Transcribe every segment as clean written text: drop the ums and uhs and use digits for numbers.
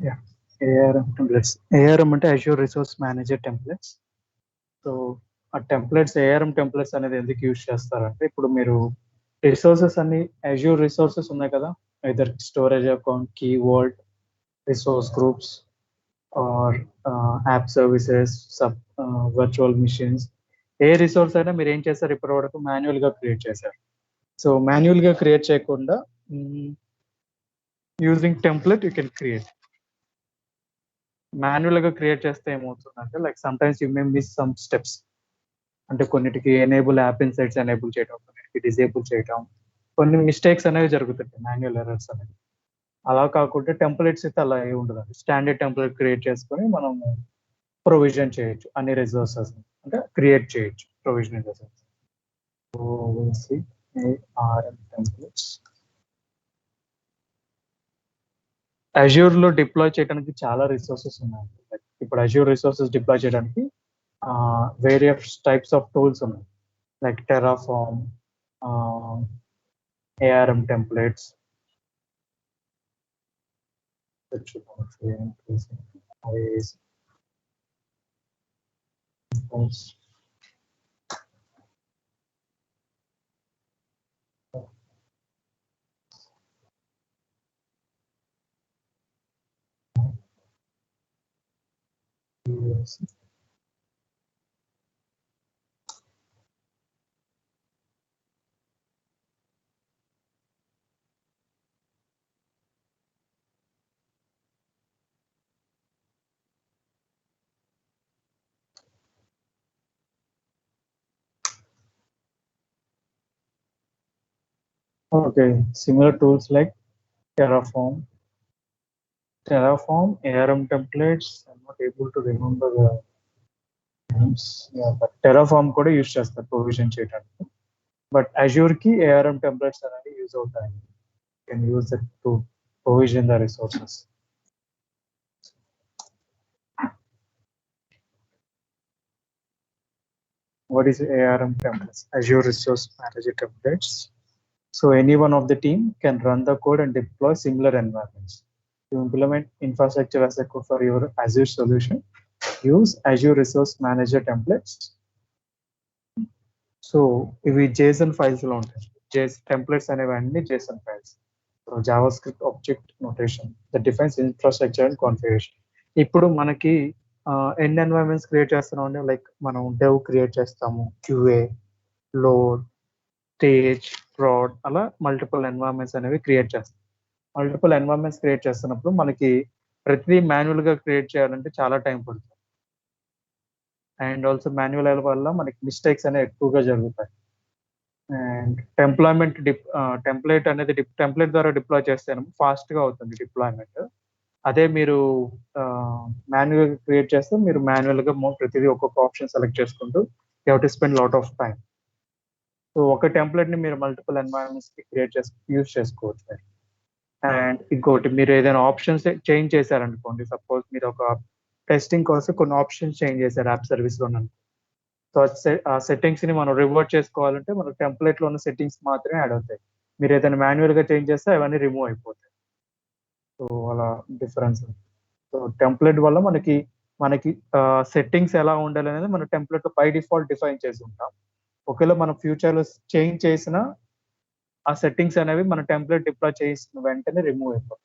Yeah, ARM templates. ARM అంటే Azure Resource Manager templates. So ఆ templates ARM templates అనేది ఎందుకు యూజ్ చేస్తారంటే ఇప్పుడు మీరు రిసోర్సెస్ అన్ని Azure రిసోర్సెస్ ఉన్నాయి కదా, either storage account, key vault, resource groups or app services, sub virtual machines, ఏ రిసోర్స్ అయినా మీరు ఏం చేస్తారు, ఇప్పటి వరకు మాన్యువల్గా క్రియేట్ చేశారు. సో మాన్యువల్గా క్రియేట్ చేయకుండా using template you can create. మాన్యువల్గా క్రియేట్ చేస్తే ఏమవుతుందంటే like some times you may miss some steps. అంటే కొన్నిటికి ఎనేబుల్ యాప్ ఇన్సైట్స్ ఎనేబుల్ చేయడం, కొన్నిటికి డిసేబుల్ చేయడం, కొన్ని మిస్టేక్స్ అనేవి జరుగుతుంటాయి, మాన్యువల్ ఎర్రర్స్ అనేవి. అలా కాకుండా టెంప్లెట్స్ అయితే అలా ఏమి ఉండదు. స్టాండర్డ్ టెంప్లెట్ క్రియేట్ చేసుకొని మనం ప్రొవిజన్ చేయొచ్చు అన్ని రిసోర్సెస్, అంటే క్రియేట్ చేయొచ్చు provision resources. ARM templates Azure లో డిప్లాయ్ చేయడానికి చాలా రిసోర్సెస్ ఉన్నాయి. Like ఇప్పుడు Azure రిసోర్సెస్ డిప్లాయ్ చేయడానికి వేరియస్ టైప్స్ ఆఫ్ టూల్స్ ఉన్నాయి, like Terraform, ARM templates, okay, similar tools like Terraform, ARM templates. I'm not able to remember the names. Yeah, but Terraform కూడా use చేస్తారు provision చేయడానికి. But Azure కి ARM templates అనేవి use అవుతాయి. You can use it to provision the resources. What is ARM templates? Azure Resource Manager templates. So any one of the team can run the code and deploy similar environments. To implement infrastructure as a code for your Azure solution, use Azure Resource Manager templates. So ఇవి JSON files లో ఉంటాయి. Templates అనేవన్నీ JSON files. So JavaScript object notation that defines infrastructure and configuration. ఇప్పుడు మనకి ఎన్ని environments create చేస్తున్నాం, like మనం dev create చేస్తాము, QA, load, stage, proud, అలా మల్టిపుల్ ఎన్వైరన్మెంట్స్ అనేవి క్రియేట్ చేస్తాం. మల్టిపుల్ ఎన్వైరన్మెంట్స్ క్రియేట్ చేస్తున్నప్పుడు మనకి ప్రతిదీ మాన్యువల్గా క్రియేట్ చేయాలంటే చాలా టైం పడుతుంది. అండ్ ఆల్సో మాన్యువల్ వల్ల మనకి మిస్టేక్స్ అనేవి ఎక్కువగా జరుగుతాయి. అండ్ టెంప్లెట్ అనేది టెంప్లెట్ ద్వారా డిప్లాయ్ చేస్తే ఫాస్ట్గా అవుతుంది డిప్లాయ్మెంట్. అదే మీరు మాన్యువల్గా క్రియేట్ చేస్తే మీరు మాన్యువల్గా ప్రతిదీ ఒక్కొక్క ఆప్షన్ సెలెక్ట్ చేసుకుంటూ you have to spend lot of time. So ఒక టెంప్లెట్ని మీరు మల్టిపుల్ ఎన్వైరన్మెంట్స్కి యూజ్ చేసుకోవచ్చు. అండ్ ఇంకోటి, మీరు ఏదైనా ఆప్షన్స్ చేంజ్ చేశారనుకోండి, సపోజ్ మీరు ఒక టెస్టింగ్ కోసం కొన్ని ఆప్షన్స్ చేంజ్ చేశారు యాప్ సర్వీస్లో. సో ఆ సెట్టింగ్స్ని మనం రివర్ట్ చేసుకోవాలంటే మన టెంప్లెట్లో ఉన్న సెట్టింగ్స్ మాత్రమే యాడ్ అవుతాయి. మీరు ఏదైనా మాన్యువల్గా చేంజ్ చేస్తే అవన్నీ రిమూవ్ అయిపోతాయి. సో అలా డిఫరెన్స్. సో టెంప్లెట్ వల్ల మనకి సెట్టింగ్స్ ఎలా ఉండాలి అనేది మన టెంప్లెట్లో బై డిఫాల్ట్ డిఫైన్ చేసి ఉంటాం. ఒకవేళ మనం ఫ్యూచర్లో చేంజ్ చేసిన ఆ సెట్టింగ్స్ అనేవి మన టెంప్లెట్ డిప్లాయ్ చేసిన వెంటనే రిమూవ్ అయిపోతాయి.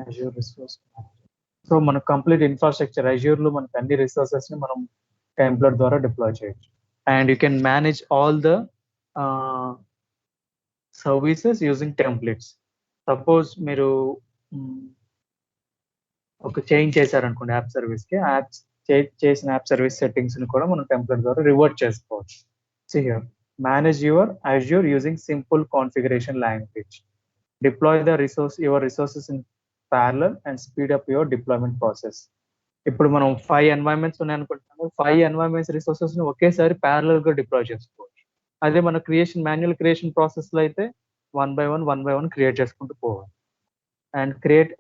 Azure resource. సో మన కంప్లీట్ ఇన్ఫ్రాస్ట్రక్చర్ Azureలో మనకి అన్ని రిసోర్సెస్ని మనం టెంప్లెట్ ద్వారా డిప్లాయ్ చేయొచ్చు. And you can manage all the services using templates. Suppose మీరు ఒక చేంజ్ చేశారనుకోండి యాప్ సర్వీస్కి, చేసిన యాప్ సర్వీస్ సెట్టింగ్స్ని కూడా మనం టెంప్లెట్ ద్వారా రివర్ట్ చేసుకోవచ్చు. See here, manage your Azure using simple configuration language. Deploy your resources in parallel and speed up your deployment process. ఇప్పుడు మనం 5 ఎన్వైరన్మెంట్స్ ఉన్నాయనుకుంటున్నాము, 5 ఎన్వైరన్మెంట్స్ రిసోర్సెస్ని ఒకేసారి ప్యారలల్గా డిప్లాయ్ చేసుకోవచ్చు. అదే మన మాన్యువల్ క్రియేషన్ ప్రాసెస్లో అయితే వన్ బై వన్ క్రియేట్ చేసుకుంటూ పోవాలి. And create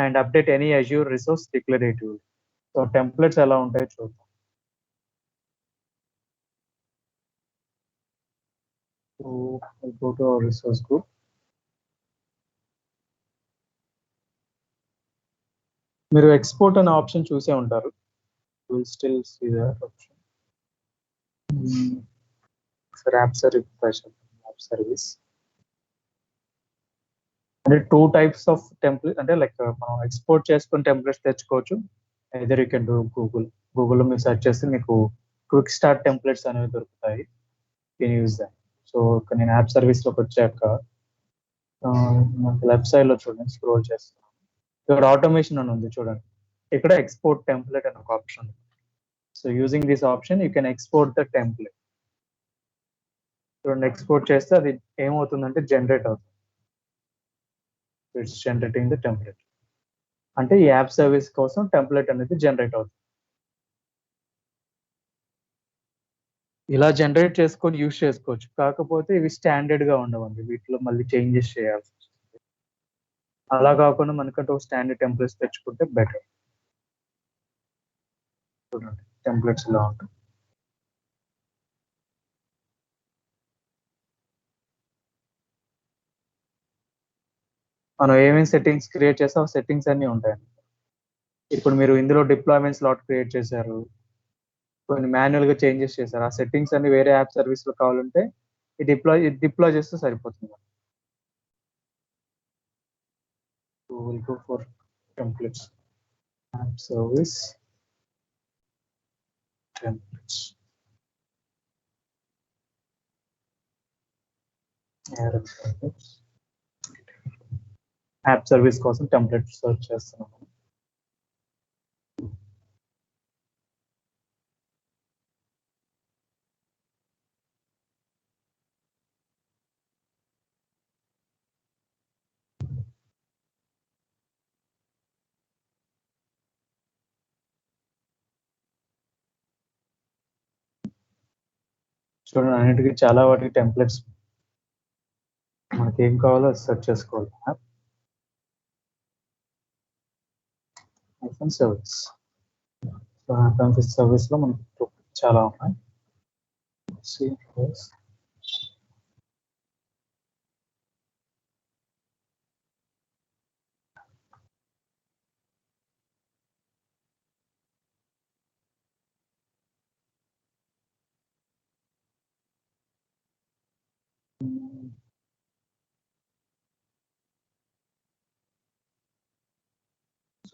and update any Azure resource declarative. So templates ఎలా ఉంటాయో చూద్దాం. So I'll go to our resource group. మీరు ఎక్స్పోర్ట్ అనే ఆప్షన్ చూసే ఉంటారు. Will still see that option. For app service అంటే 2 టైప్స్ ఆఫ్ టెంప్లేట్ అంటే లైక్ మనం ఎక్స్పోర్ట్ చేసుకుని టెంప్లెట్స్ తెచ్చుకోవచ్చు. ఐదర్ యూ కెన్ డూ గూగుల్లో మీరు సెర్చ్ చేస్తే మీకు క్విక్ స్టార్ట్ టెంప్లెట్స్ అనేవి దొరుకుతాయి. Can use that. సో నేను యాప్ సర్వీస్లోకి వచ్చాక మనకి లెఫ్ట్ సైడ్లో చూడండి, స్క్రోల్ చేస్తున్నాను. ఇక్కడ ఆటోమేషన్ అని ఉంది చూడండి. ఇక్కడ ఎక్స్పోర్ట్ టెంప్లెట్ అని ఒక ఆప్షన్ ఉంది. So using this option you can export the template. చూడండి, ఎక్స్పోర్ట్ చేస్తే అది ఏమవుతుందంటే జనరేట్ అవుతుంది. It's generating the template. అంటే ఈ యాప్ సర్వీస్ కోసం టెంప్లెట్ అనేది జనరేట్ అవుతుంది. ఇలా జనరేట్ చేసుకొని యూజ్ చేసుకోవచ్చు. కాకపోతే ఇవి స్టాండర్డ్ గా ఉండవండి, వీటిలో మళ్ళీ చేంజెస్ చేయాల్సి వస్తుంది. అలా కాకుండా మనకంటే ఒక స్టాండర్డ్ టెంప్లెట్స్ తెచ్చుకుంటే బెటర్. చూడండి, టెంప్లెట్స్ ఇలా ఉంటాయి. మనం ఏమేమి సెట్టింగ్స్ క్రియేట్ చేస్తాం, సెట్టింగ్స్ అన్ని ఉంటాయండి. ఇప్పుడు మీరు ఇందులో డిప్లాయ్మెంట్ స్లాట్ క్రియేట్ చేశారు, కొన్ని మాన్యువల్ గా చేంజెస్ చేశారు. ఆ సెట్టింగ్స్ అన్ని వేరే యాప్ సర్వీస్ లో కావాలంటే డిప్లాయ్ చేస్తే సరిపోతుంది. We'll go for templates, app service, templates, app service కోసం టెంప్లెట్ సెర్చ్ చేస్తున్నాము. చూడండి, అన్నిటికీ చాలా వాటికి టెంప్లెట్స్ మనకి ఏం కావాలో సెర్చ్ చేసుకోవాలి. సర్వీస్, సర్వీస్ లో మనకి చాలా ఉన్నాయి.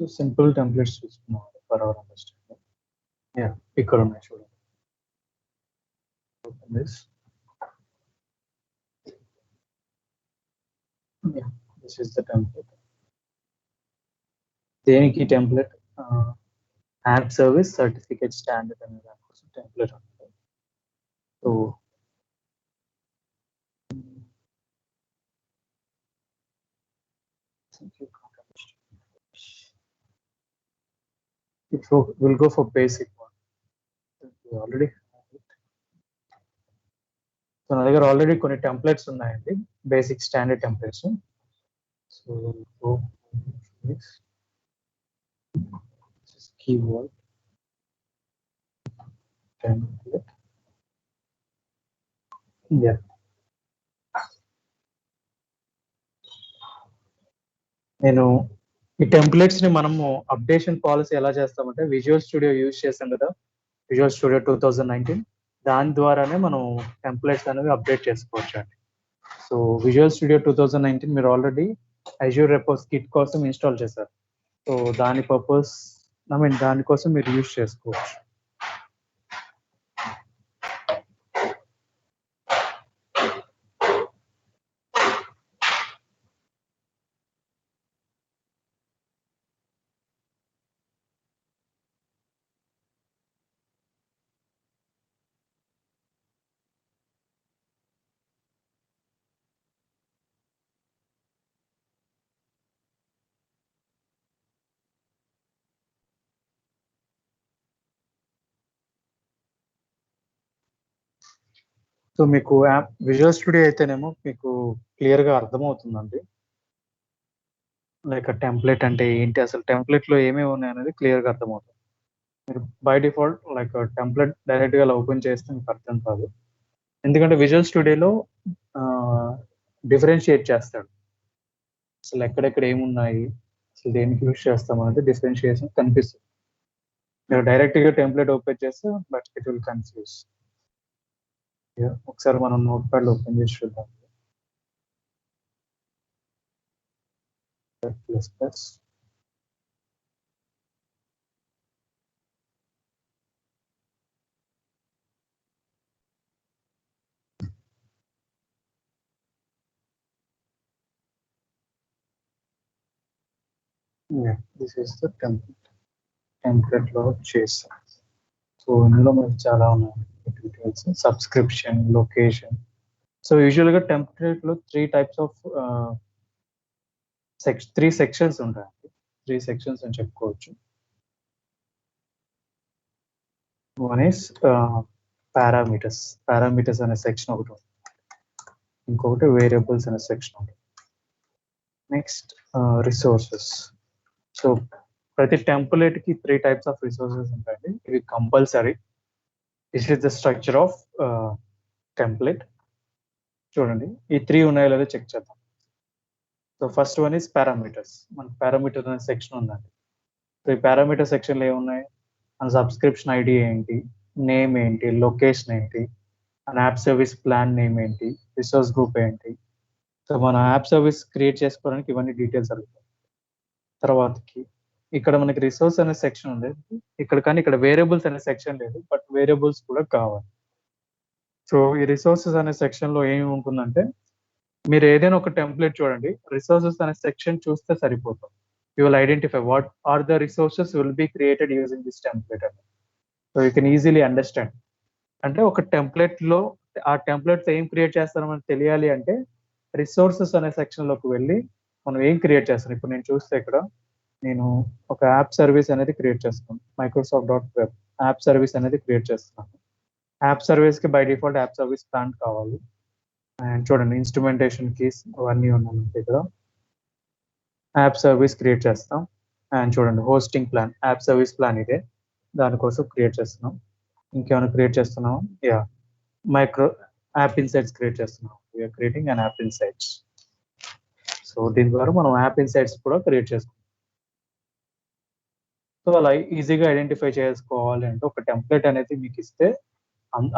సో సింపుల్ టెంప్లెట్స్ చూసుకున్నాం ఫర్ అవర్ అండర్స్టాండింగ్. యా, ఇక్కడ ఉన్నాయి చూడండి. Open this. Yeah, this is the template. దేనికి template? App service certificate standard అనే దానికోసం టెంప్లెట్ ఉంటుంది. So we'll go for basic one. Already so నా దగ్గర ఆల్రెడీ కొన్ని టెంప్లెట్స్ ఉన్నాయండి, basic standard templates. So keyword template. నేను ఈ టెంప్లెట్స్ ని మనము అప్డేషన్ పాలసీ ఎలా చేస్తామంటే, విజువల్ స్టూడియో యూజ్ చేసాం కదా, విజువల్ స్టూడియో 2019, దాని ద్వారానే మనం టెంప్లెట్స్ అనేవి అప్డేట్ చేసుకోవచ్చు అండి. సో విజువల్ స్టూడియో 2019 మీరు ఆల్రెడీ అజూర్ రెపోస్ కిట్ కోసం ఇన్స్టాల్ చేశారు. సో దానికోసం మీరు యూజ్ చేసుకోవచ్చు. సో మీకు యాప్ విజువల్ స్టూడియో అయితేనేమో మీకు క్లియర్గా అర్థమవుతుందండి, లైక్ టెంప్లెట్ అంటే ఏంటి, అసలు టెంప్లెట్లో ఏమేమి ఉన్నాయి అనేది క్లియర్గా అర్థమవుతుంది. మీరు బై డిఫాల్ట్ లైక్ టెంప్లెట్ డైరెక్ట్గా ఓపెన్ చేస్తే మీకు అర్థం కాదు. ఎందుకంటే విజువల్ స్టూడియోలో డిఫరెన్షియేట్ చేస్తాడు. అసలు ఎక్కడెక్కడ ఏమున్నాయి, అసలు దేనికి యూజ్ చేస్తాం అనేది డిఫరెన్షియేషన్ కనిపిస్తుంది. మీరు డైరెక్ట్‌గా టెంప్లేట్ ఓపెన్ చేస్తే బట్ ఇట్ విల్ కన్‌ఫ్యూజ్. ఒకసారి మనం నోట్‌ప్యాడ్‌లో ఓపెన్ చేసి చూద్దాం. Plus plus. This is the టెంప్లేట్‌లో చేస్తాం. సో ఇందులో మనకి చాలా ఉన్నాయి డీటెయిల్స్, సబ్స్క్రిప్షన్, లొకేషన్. సో యూజువల్‌గా టెంప్లేట్‌లో 3 టైప్స్ ఆఫ్ 3 సెక్షన్స్ ఉంటాయండి. 3 సెక్షన్స్ అని చెప్పుకోవచ్చు. One is parameters. పారామీటర్స్ అనే సెక్షన్ ఒకటి ఉంది. ఇంకొకటి వేరియబుల్స్ అనే సెక్షన్ ఉంది. Next resources. సో ప్రతి టెంప్లేట్‌కి 3 టైప్స్ ఆఫ్ రిసోర్సెస్ ఉంటాయండి. ఇవి compulsory. This is the structure of template. చూడండి ఈ 3 ఉన్నాయో లేదో చెక్ చేద్దాం. So first one is parameters. మనకి పారామీటర్ అనే సెక్షన్ ఉందండి. సో ఈ పారామీటర్ సెక్షన్‌లో ఏమున్నాయి? మన సబ్స్క్రిప్షన్ ఐడి ఏంటి? నేమ్ ఏంటి? లొకేషన్ ఏంటి? మన యాప్ సర్వీస్ ప్లాన్ నేమ్ ఏంటి? రిసోర్స్ గ్రూప్ ఏంటి? సో మన యాప్ సర్వీస్ క్రియేట్ చేసుకోవడానికి ఇవన్నీ డీటెయిల్స్ అడుగుతాయి. తర్వాతకి ఇక్కడ మనకి రిసోర్స్ అనే సెక్షన్ ఉంది. ఇక్కడ వేరియబుల్స్ అనే సెక్షన్ లేదు. బట్ వేరియబుల్స్ కూడా కావాలి. సో ఈ రిసోర్సెస్ అనే సెక్షన్‌లో ఏమి ఉంటుందంటే, మీరు ఏదైనా ఒక టెంప్లేట్ చూడండి. రిసోర్సెస్ అనే సెక్షన్ చూస్తే సరిపోతుంది. You will identify what are the resources will be created using this template అని. So you can easily understand. అంటే ఒక టెంప్లేట్‌లో ఆ టెంప్లేట్‌తో ఏం క్రియేట్ చేస్తారో మనకు తెలియాలి అంటే, రిసోర్సెస్ అనే సెక్షన్‌లోకి వెళ్లి మనం ఏం క్రియేట్ చేస్తాం. ఇప్పుడు నేను చూస్తే ఇక్కడ నేను ఒక యాప్ సర్వీస్ అనేది క్రియేట్ చేస్తున్నాను. Microsoft dot web app service అనేది క్రియేట్ చేస్తున్నాను. యాప్ సర్వీస్‌కి by default app service plan కావాలి. అండ్ చూడండి ఇన్‌స్ట్రుమెంటేషన్ కీస్ అవన్నీ ఉన్నాయి మనకి ఇక్కడ. యాప్ సర్వీస్ క్రియేట్ చేస్తాం. అండ్ చూడండి hosting plan, app service plan ఇదే. దానికోసం క్రియేట్ చేస్తున్నాం. ఇంకేమైనా క్రియేట్ చేస్తున్నామా? Yeah! Micro app insights create చేస్తున్నాం. We're creating an app insights. So దీని ద్వారా మనం యాప్ ఇన్సైట్స్ కూడా క్రియేట్ చేసుకుంటాం. సో అలా ఈజీగా ఐడెంటిఫై చేసుకోవాలి అంటే ఒక టెంప్లేట్ అనేది మీకు ఇస్తే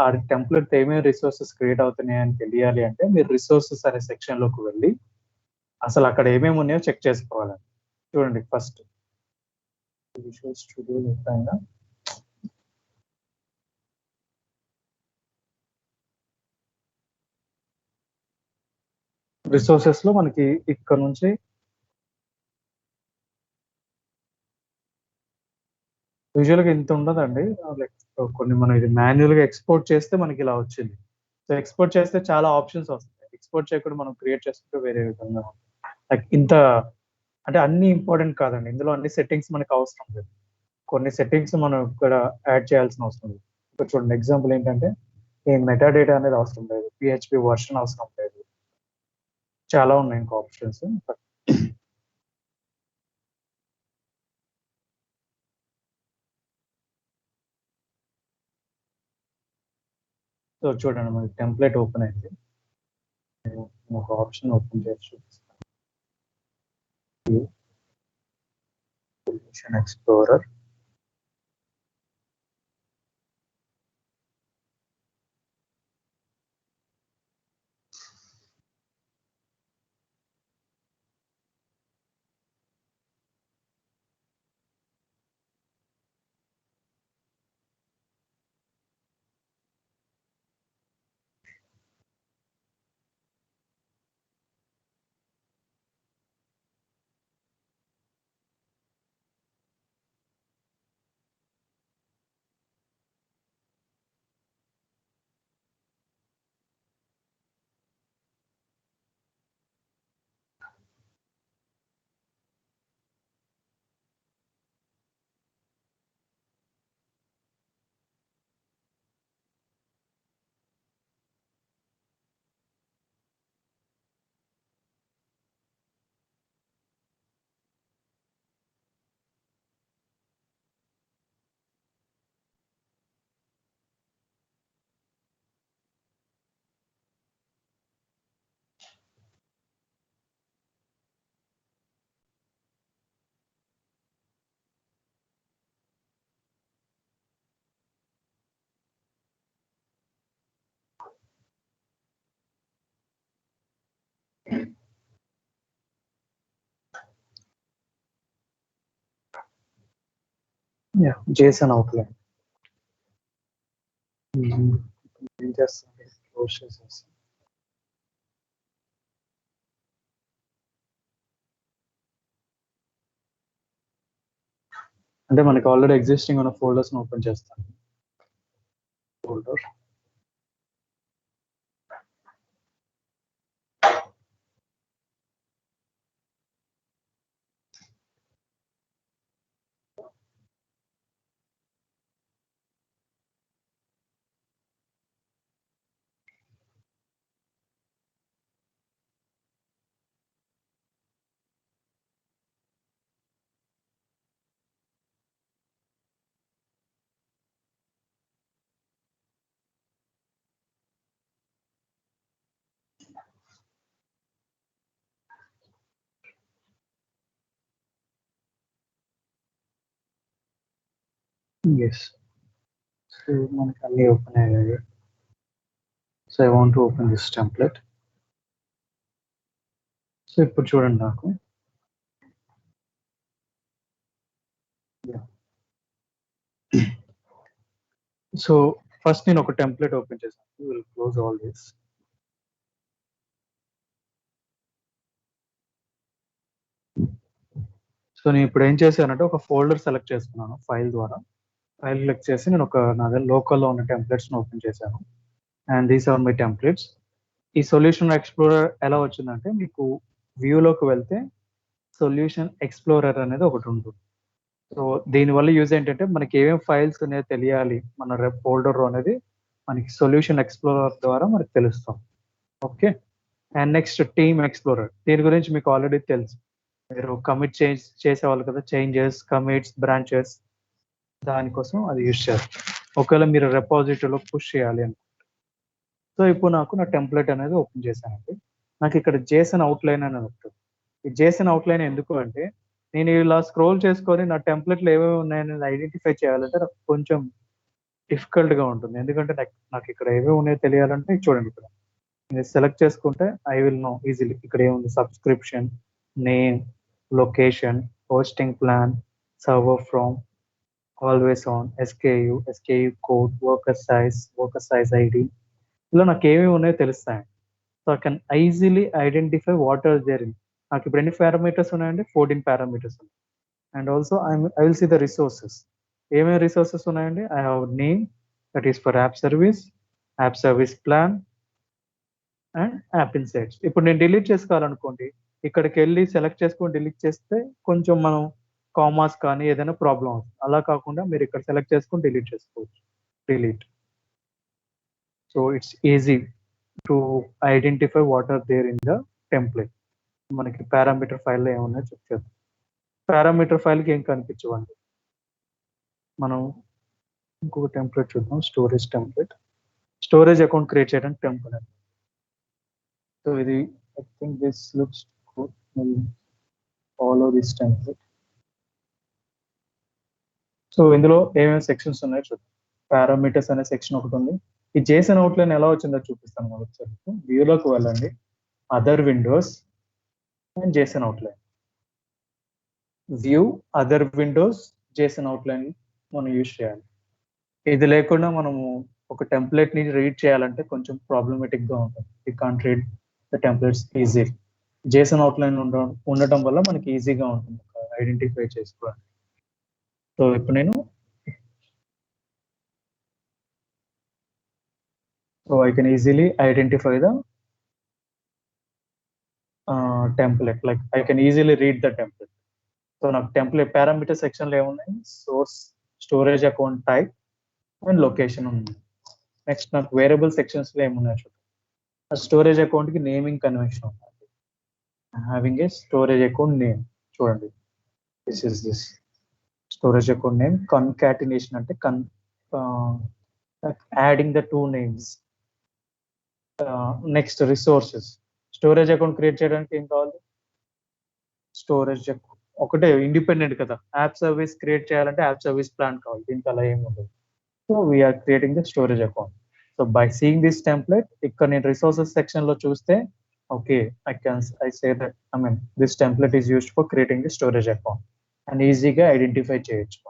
ఆ టెంప్లేట్ ఏమేమి రిసోర్సెస్ క్రియేట్ అవుతున్నాయి అని తెలియాలి అంటే మీరు రిసోర్సెస్ అనే సెక్షన్ లోకి వెళ్ళి అసలు అక్కడ ఏమేమి ఉన్నాయో చెక్ చేసుకోవాలండి. చూడండి ఫస్ట్ విజువల్ స్టూడియో పైన రిసోర్సెస్ లో మనకి ఇక్కడ నుంచి యూజువల్ గా ఇంత ఉండదండి. లైక్ కొన్ని మనం ఇది మాన్యువల్ గా ఎక్స్‌పోర్ట్ చేస్తే మనకి ఇలా వచ్చింది. సో ఎక్స్‌పోర్ట్ చేస్తే చాలా ఆప్షన్స్ వస్తాయి. ఎక్స్‌పోర్ట్ చేయకుండా మనం క్రియేట్ చేసుకుంటే వేరే విధంగా లైక్ ఇంత అంటే అన్ని ఇంపార్టెంట్ కాదండి. ఇందులో అన్ని సెట్టింగ్స్ మనకు అవసరం లేదు. కొన్ని సెట్టింగ్స్ మనం ఇక్కడ యాడ్ చేయాల్సిన అవసరం లేదు. ఇక్కడ చూడండి ఎగ్జాంపుల్ ఏంటంటే ఈ మెటా డేటా అనేది అవసరం లేదు. పీహెచ్‌పీ వర్షన్ అవసరం లేదు. చాలా ఉన్నాయి ఇంకా ఆప్షన్స్. సో చూడండి మనకి టెంప్లేట్ ఓపెన్ అయింది. నేను ఒక ఆప్షన్ ఓపెన్ చేసి చూపిస్తాను. Solution explorer. Yeah, JSON outline. ఏం చేస్తాను క్లోజ్ చేసేసి అంటే మనకి ఆల్రెడీ ఎగ్జిస్టింగ్ ఉన్న ఫోల్డర్స్ ఓపెన్ చేస్తాను. Folder yes. సో మనకి అన్ని ఓపెన్ అయ్యాయి. So I want to open this template. So ఇప్పుడు చూడండి నాకు సో ఫస్ట్ నేను ఒక టెంప్లెట్ ఓపెన్ చేశాను. Will close all this. So నేను ఇప్పుడు ఏం చేశానంటే ఒక ఫోల్డర్ సెలెక్ట్ చేసుకున్నాను ఫైల్ ద్వారా. ఫైల్ క్లిక్ చేసి నేను ఒక నా దగ్గర లోకల్లో ఉన్న టెంప్లెట్స్ ఓపెన్ చేశాను. And these are my templates. ఈ సొల్యూషన్ ఎక్స్ప్లోరర్ ఎలా వచ్చిందంటే మీకు వ్యూలోకి వెళ్తే సొల్యూషన్ ఎక్స్ప్లోరర్ అనేది ఒకటి ఉంటుంది. సో దీనివల్ల యూజ్ ఏంటంటే మనకి ఏమేమి ఫైల్స్ అనేది తెలియాలి మన ఫోల్డర్ అనేది మనకి సొల్యూషన్ ఎక్స్ప్లోరర్ ద్వారా మనకి తెలుస్తాం. Okay. And next team explorer. దీని గురించి మీకు ఆల్రెడీ తెలుసు. మీరు కమిట్ చేసేవాళ్ళు కదా, చేంజెస్, కమిట్స్, బ్రాంచెస్, దానికోసం అది యూజ్ చేస్తారు. ఒకవేళ మీరు రెపాజిటరీలో పుష్ చేయాలి అని. సో ఇప్పుడు నాకు నా టెంప్లెట్ అనేది ఓపెన్ చేశానండి. నాకు ఇక్కడ జేసన్ అవుట్లైన్ అని వస్తుంది. ఈ జేసన్ అవుట్లైన్ ఎందుకు అంటే నేను ఇలా స్క్రోల్ చేసుకొని నా టెంప్లెట్లు ఏమేమి ఉన్నాయని ఐడెంటిఫై చేయాలంటే నాకు కొంచెం డిఫికల్ట్గా ఉంటుంది. ఎందుకంటే నాకు ఇక్కడ ఏమేమి ఉన్నాయో తెలియాలంటే చూడండి, ఇక్కడ నేను సెలెక్ట్ చేసుకుంటే ఐ విల్ నో ఈజీలీ. ఇక్కడ ఏముంది, subscription, name, location, hosting plan, server farm, always on, SKU code, worker size ID, ఇలా నాకు ఏమేమి ఉన్నాయో తెలుస్తాయి. So I can easily identify what are there in. నాకు ఇప్పుడు ఎన్ని పారామీటర్స్ ఉన్నాయండి? 14 పారామీటర్స్ ఉన్నాయి. And also I will see the resources. ఏమేమి రిసోర్సెస్ ఉన్నాయండి? I have name, that is for app service plan and app insights. ఇప్పుడు నేను delete చేసుకోవాలనుకోండి, ఇక్కడికి వెళ్ళి సెలెక్ట్ చేసుకొని డిలీట్ చేస్తే కొంచెం మనం కామాస్ కానీ ఏదైనా ప్రాబ్లం అవుతుంది. అలా కాకుండా మీరు ఇక్కడ సెలెక్ట్ చేసుకొని డిలీట్ చేసుకోవచ్చు. Delete. So it's easy to identify what are there in the template. మనకి పారామీటర్ ఫైల్లో ఏమన్నా చెక్ చేద్దాం. పారామీటర్ ఫైల్కి ఏం కనిపించవండి. మనం ఇంకొక టెంప్లెట్ చూద్దాం. Storage template. Storage account create చేయడానికి టెంప్లెట్. సో ఇది I think this looks good. Follow this template. So ఇందులో ఏమేమి సెక్షన్స్ ఉన్నాయో చూద్దాం. పారామీటర్స్ అనే సెక్షన్ ఒకటి ఉంది. ఈ జేసన్ అవుట్లైన్ ఎలా వచ్చిందో చూపిస్తాను. ఒకసారి వ్యూలోకి వెళ్ళండి, other Windows and Jason outline. View, other Windows, Jason outline మనం యూజ్ చేయాలి. ఇది లేకుండా మనము ఒక టెంప్లెట్ ని రీడ్ చేయాలంటే కొంచెం ప్రాబ్లమేటిక్ గా ఉంటుంది. You can't read the templates easy. Jason outline ఉండటం వల్ల మనకి ఈజీగా ఉంటుంది ఐడెంటిఫై చేసుకోవడానికి. సో ఇప్పుడు నేను I can easily identify the template. Like I can easily read the template. So now template parameter section lo unnai, source, storage account type and location unnai. Next నాకు variable sections lo emunnai chudu. A storage account ki naming convention unnadi. Having a storage account name chudandi. This is this storage account name. Concatenation ante adding the two names. Next resources. Storage account create చేయడానికి ఏం కావాలి? Storage ఒకటే independent కదా. App service create చేయాలంటే app service plan కావాలి. దీనికి అలా ఏమి ఉండదు. So we're creating the storage account. So by seeing this template, ఇక్కడ నేను రిసోర్సెస్ సెక్షన్ లో చూస్తే okay, I say that this template is used for creating the storage account and ఈజీగా ఐడెంటిఫై చేయొచ్చు.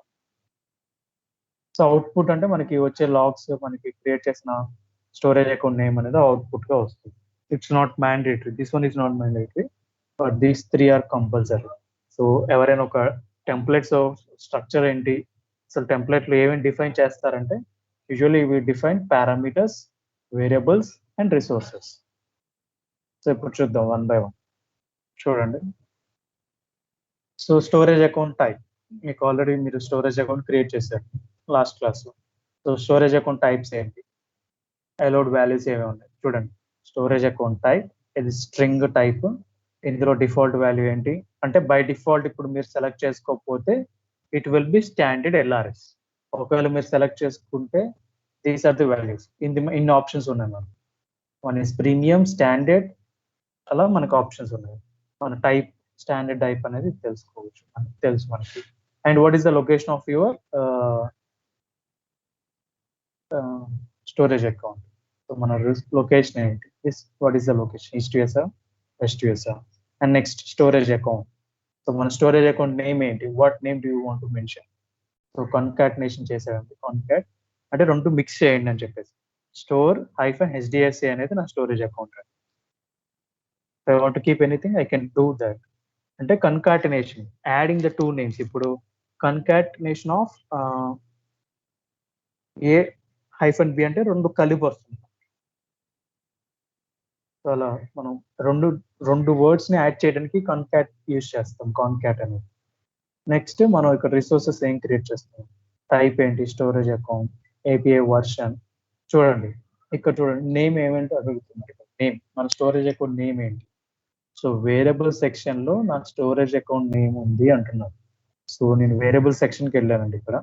సో అవుట్పుట్ అంటే మనకి వచ్చే లాగ్స్, మనకి క్రియేట్ చేసిన స్టోరేజ్ అకౌంట్ నేమ్ అనేది అవుట్పుట్ గా వస్తుంది. It's not mandatory, this one is not mandatory, but these 3 are compulsory. So ఎవరైనా ఒక టెంప్లెట్స్ స్ట్రక్చర్ ఏంటి, అసలు టెంప్లెట్లు ఏమేమి డిఫైన్ చేస్తారంటే usually we define parameters, variables and resources. So ఇప్పుడు చూద్దాం వన్ బై వన్. చూడండి. సో స్టోరేజ్ అకౌంట్ టైప్, మీకు ఆల్రెడీ మీరు స్టోరేజ్ అకౌంట్ క్రియేట్ చేశారు లాస్ట్ క్లాస్లో. సో స్టోరేజ్ అకౌంట్ టైప్స్ ఏంటి, అలౌడ్ వాల్యూస్ ఏమేమి ఉన్నాయి చూడండి. స్టోరేజ్ అకౌంట్ టైప్, ఇది స్ట్రింగ్ టైప్. ఇందులో డిఫాల్ట్ వాల్యూ ఏంటి అంటే బై డిఫాల్ట్ ఇప్పుడు మీరు సెలెక్ట్ చేసుకోకపోతే it will be standard LRS. ఒకవేళ మీరు సెలెక్ట్ చేసుకుంటే దీస్ ఆర్ ది వాల్యూస్. ఇన్ని ఆప్షన్స్ ఉన్నాయి మనకు. వన్ ఇస్ ప్రీమియం, స్టాండర్డ్, అలా మనకు ఆప్షన్స్ ఉన్నాయి. మన టైప్, స్టాండర్డ్ టైప్ అనేది తెలుసుకోవచ్చు, తెలుసు మనకి. And what is the location of your storage account. So మన లొకేషన్ ఏంటి, what is the location, east USA, west USA. And next storage account. So మన స్టోరేజ్ అకౌంట్ నేమ్ ఏంటి, what name do you want to mention. So concatenation చేసేయండి. Concat అంటే రెండు mix చేయండి అని చెప్పేసి. స్టోర్ హైఫన్ హెచ్డిఎఫ్సి అనేది నా storage account. I want to keep anything I can do that. అంటే concatenation, adding the two names. ఇప్పుడు concatenation of A hyphen B అంటే రెండు కలిపి వస్తుంది. సో అలా మనం రెండు వర్డ్స్ ని యాడ్ చేయడానికి కన్కాట్ యూజ్ చేస్తాం, కాన్కాట్ అనేది. నెక్స్ట్ మనం ఇక్కడ రిసోర్సెస్ ఏం క్రియేట్ చేస్తాం, టైప్ ఏంటి, స్టోరేజ్ అకౌంట్, ఏపీఐ వర్షన్. చూడండి ఇక్కడ చూడండి, నేమ్ ఏమేంటి అడుగుతుంది. నేమ్, మన స్టోరేజ్ అకౌంట్ నేమ్ ఏంటి. సో వేరియబుల్ సెక్షన్ లో నా స్టోరేజ్ అకౌంట్ నేమ్ ఉంది అంటున్నారు. సో నేను వేరియబుల్ సెక్షన్కి వెళ్ళానండి ఇక్కడ.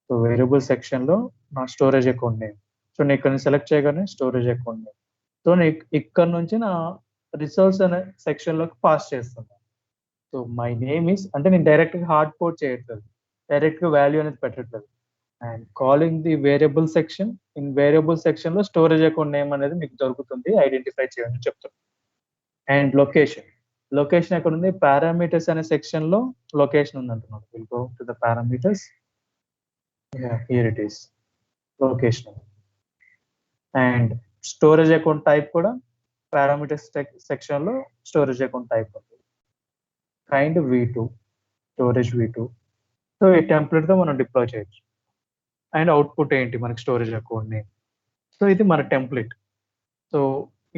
సో వేరియబుల్ సెక్షన్ లో నా స్టోరేజ్ అకౌంట్ నేమ్. సో నేను ఇక్కడ సెలెక్ట్ చేయగానే స్టోరేజ్ అకౌంట్ నేమ్. సో నేను ఇక్కడ నుంచి నా రిసోర్స్ అనే సెక్షన్ లోకి పాస్ చేస్తాను. సో మై నేమ్ ఇస్ అంటే నేను డైరెక్ట్ గా హార్డ్ కోడ్ చేయట్లేదు, డైరెక్ట్ గా వాల్యూ అనేది పెట్టట్లేదు. And calling the variable section, in variable section లో స్టోరేజ్ అకౌంట్ నేమ్ అనేది మీకు దొరుకుతుంది, ఐడెంటిఫై చేయండి చెప్తాను. అండ్ లొకేషన్, లొకేషన్ ఎక్కడ ఉంది, పారామీటర్స్ అనే సెక్షన్ లో లొకేషన్ ఉంది అంటున్నాడు. Will go to the parameters, here it is location. And storage account type కూడా పారామీటర్స్ సెక్షన్ లో స్టోరేజ్ అకౌంట్ టైప్ ఉంది, kind v2, storage v2. So ఈ టెంప్లెట్ తో మనం డిప్లాయ్ చేయొచ్చు. అండ్ అవుట్పుట్ ఏంటి మనకి, స్టోరేజ్ అకౌంట్ నేమ్. సో ఇది మన టెంప్లెట్. సో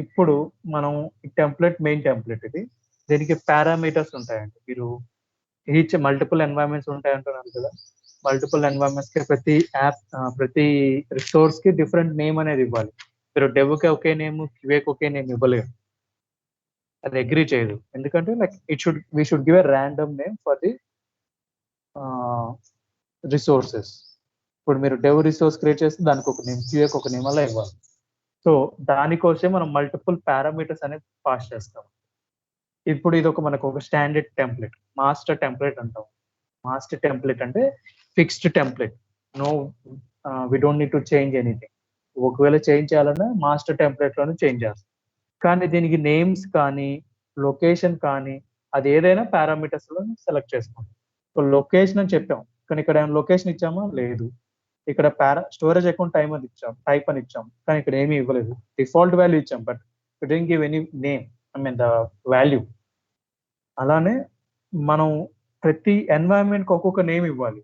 ఇప్పుడు మనం ఈ టెంప్లెట్, మెయిన్ టెంప్లెట్ ఇది. దీనికి పారామీటర్స్ ఉంటాయండి. మీరు ఈచ్ మల్టిపుల్ ఎన్వైరన్మెంట్స్ ఉంటాయి అంటున్నారు కదా, మల్టిపుల్ ఎన్వైరన్మెంట్స్ కి ప్రతి యాప్, ప్రతి రిసోర్స్ కి డిఫరెంట్ నేమ్ అనేది ఇవ్వాలి. మీరు డెవ్ కి ఒకే నేమ్, క్యూఏకి ఒకే నేమ్ ఇవ్వలేరు, అది అగ్రీ చేయదు. ఎందుకంటే like we should give a random name for the resources. ఇప్పుడు మీరు డెవ్ రిసోర్స్ క్రియేట్ చేస్తే దానికి ఒక నేమ్, క్యూఏకి ఒక నేమ్ అలా ఇవ్వాలి. సో దానికోసం మనం మల్టిపుల్ పారామీటర్స్ అనేది పాస్ చేస్తాం. ఇప్పుడు ఇది మనకు ఒక స్టాండర్డ్ టెంప్లెట్, మాస్టర్ టెంప్లెట్ అంటాం. మాస్టర్ టెంప్లెట్ అంటే fixed template, no we don't need to change anything. ఒకవేళ చేంజ్ చేయాలన్నా మాస్టర్ టెంప్లెట్ లోనే చేంజ్ చేస్తాం. కానీ దీనికి నేమ్స్ కానీ లొకేషన్ కానీ అది ఏదైనా పారామీటర్స్ లో సెలెక్ట్ చేసుకుంటాం. సో లొకేషన్ అని చెప్పాం, కానీ ఇక్కడ లొకేషన్ ఇచ్చామా, లేదు. ఇక్కడ స్టోరేజ్ అకౌంట్ టైప్ అని ఇచ్చాం, కానీ ఇక్కడ ఏమీ ఇవ్వలేదు. డిఫాల్ట్ వాల్యూ ఇచ్చాం, but didn't give any name, I mean the value. అలానే మనం ప్రతి ఎన్వైరన్మెంట్ కి ఒక్కొక్క నేమ్ ఇవ్వాలి.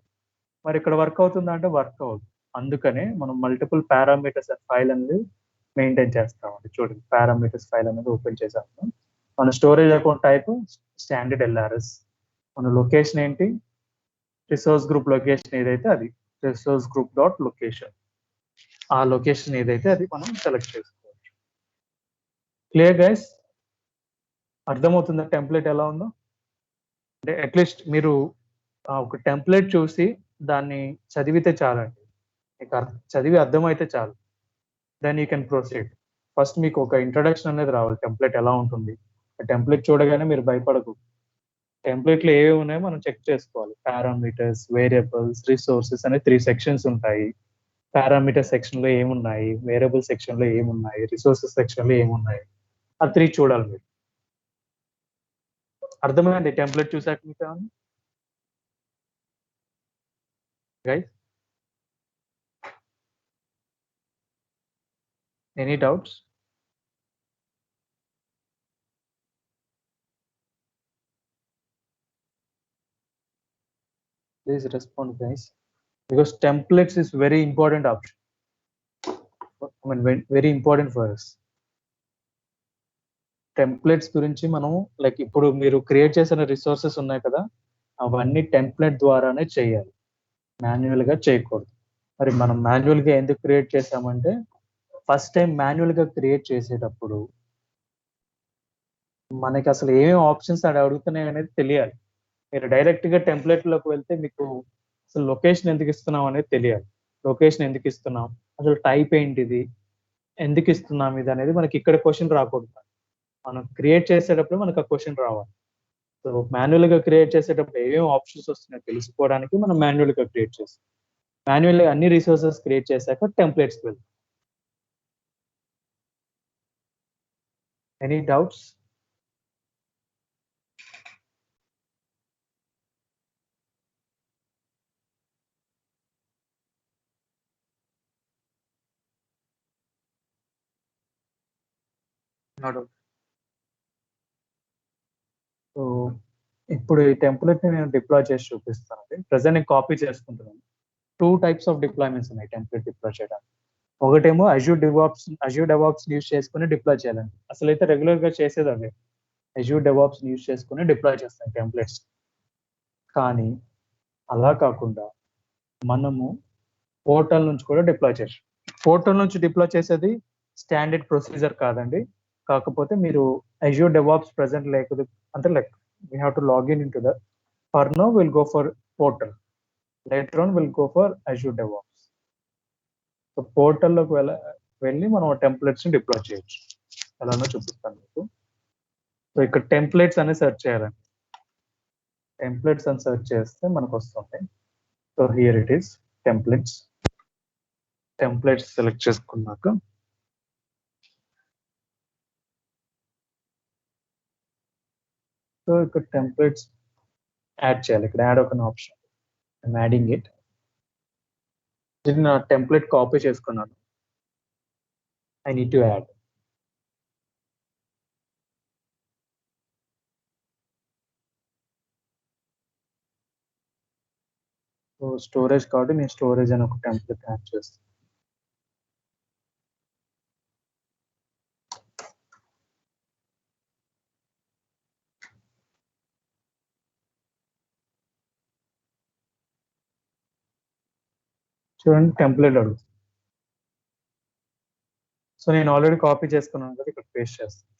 మరి ఇక్కడ వర్క్ అవుతుందా అంటే వర్క్ అవుతుంది. అందుకనే మనం మల్టిపుల్ పారామీటర్స్ ఫైల్ అనేది మెయింటైన్ చేస్తామండి. చూడండి, పారామీటర్స్ ఫైల్ అనేది ఓపెన్ చేసాము. మన storage account type standard LRS, మన లొకేషన్ ఏంటి, రిసోర్స్ గ్రూప్ లొకేషన్ ఏదైతే అది రిసోర్స్ గ్రూప్ డాట్ లొకేషన్, ఆ లొకేషన్ ఏదైతే అది మనం సెలెక్ట్ చేసుకోవచ్చు. క్లియర్ గైస్, అర్థమవుతుందా టెంప్లెట్ ఎలా ఉందో? అంటే అట్లీస్ట్ మీరు ఒక టెంప్లెట్ చూసి దాన్ని చదివితే చాలండి, మీకు చదివి అర్థమైతే చాలు. Then you can proceed. First మీకు ఒక ఇంట్రడక్షన్ అనేది రావాలి, టెంప్లెట్ ఎలా ఉంటుంది. టెంప్లెట్ చూడగానే మీరు భయపడకు. టెంప్లెట్ లో ఏవి ఉన్నాయో మనం చెక్ చేసుకోవాలి. పారామీటర్స్, వేరియబుల్స్, రిసోర్సెస్ అనే 3 సెక్షన్స్ ఉంటాయి. పారామీటర్ సెక్షన్ లో ఏమున్నాయి, వేరియబుల్ సెక్షన్ లో ఏమున్నాయి, రిసోర్సెస్ సెక్షన్ లో ఏమున్నాయి, ఆ 3 చూడాలి మీరు. అర్థమైంది టెంప్లెట్ చూసాక మీకు guys? Any doubts? Please respond, guys, because templates is very important option. I mean, very important for us. Templates గురించి మనం లైక్ ఇప్పుడు మీరు క్రియేట్ చేసిన రిసోర్సెస్ ఉన్నాయి కదా, అవన్నీ టెంప్లెట్ ద్వారానే చేయాలి, మాన్యువల్గా చేయకూడదు. మరి మనం మాన్యువల్గా ఎందుకు క్రియేట్ చేసామంటే, ఫస్ట్ టైం మాన్యువల్గా క్రియేట్ చేసేటప్పుడు మనకి అసలు ఏమేమి ఆప్షన్స్ అడుగుతున్నాయి అనేది తెలియాలి. మీరు డైరెక్ట్గా టెంప్లెట్లోకి వెళ్తే మీకు అసలు లొకేషన్ ఎందుకు ఇస్తున్నాం అనేది తెలియాలి. లొకేషన్ ఎందుకు ఇస్తున్నాం, అసలు టైప్ ఏంటిది, ఎందుకు ఇస్తున్నాం ఇది అనేది మనకి ఇక్కడ క్వశ్చన్ రాకూడదు. మనం క్రియేట్ చేసేటప్పుడు మనకు ఆ క్వశ్చన్ రావాలి. సో మాన్యువల్గా క్రియేట్ చేసేటప్పుడు ఏమేమి ఆప్షన్స్ వస్తున్నాయో తెలుసుకోవడానికి మనం మాన్యువల్గా క్రియేట్ చేస్తాం. మాన్యువల్గా అన్ని రిసోర్సెస్ క్రియేట్ చేశాక టెంప్లెట్స్కి వెళ్తాం. Any doubts? సో ఇప్పుడు ఈ టెంప్లెట్ ని నేను డిప్లాయ్ చేసి చూపిస్తానండి. ప్రెసెంట్ నేను కాపీ చేసుకుంటున్నాను. 2 టైప్స్ ఆఫ్ డిప్లాయ్మెంట్స్ ఉన్నాయి టెంప్లెట్ డిప్లాయ్ చేయడానికి. ఒకటేమో అజ్యూర్ డెవాప్స్ యూజ్ చేసుకొని డిప్లాయ్ చేయాలండి. అసలైతే రెగ్యులర్ గా చేసేది అదే, అజ్యూర్ డెవాప్స్ యూజ్ చేసుకొని డిప్లాయ్ చేస్తాం టెంప్లెట్స్. కానీ అలా కాకుండా మనము పోర్టల్ నుంచి కూడా డిప్లాయ్ చేసాం. పోర్టల్ నుంచి డిప్లాయ్ చేసేది స్టాండర్డ్ ప్రొసీజర్ కాదండి. కాకపోతే మీరు అజ్యూర్ డెవాప్స్ ప్రెసెంట్ లేకపోతే అంటే like we have to log in into that. For now, we'll go for portal. Later on, we'll go for Azure DevOps. So పోర్టల్లోకి వెళ్ళి మనం టెంప్లెట్స్ ని డిప్లాయ్ చేయొచ్చు. ఎలానో చూపిస్తాను మీకు. సో ఇక్కడ టెంప్లెట్స్ అని సెర్చ్ చేయాలండి. టెంప్లెట్స్ అని సెర్చ్ చేస్తే మనకు వస్తుంది. So here it is templates. Templates select చేసుకున్నాక సో ఇక్కడ టెంప్లెట్స్ యాడ్ చేయాలి. ఇక్కడ యాడ్ ఒక ఆప్షన్, ఐఎమ్ యాడింగ్ ఇట్. దీన్ని నా టెంప్లెట్ కాపీ చేసుకున్నాను. I need to add. So storage కాబట్టి నేను స్టోరేజ్ అని ఒక టెంప్లెట్ యాడ్ చేస్తాను. చూడండి టెంప్లెట్ అడుగుతుంది. సో నేను ఆల్రెడీ కాపీ చేసుకున్నాను కదా, ఇక్కడ పేస్ట్ చేస్తాను.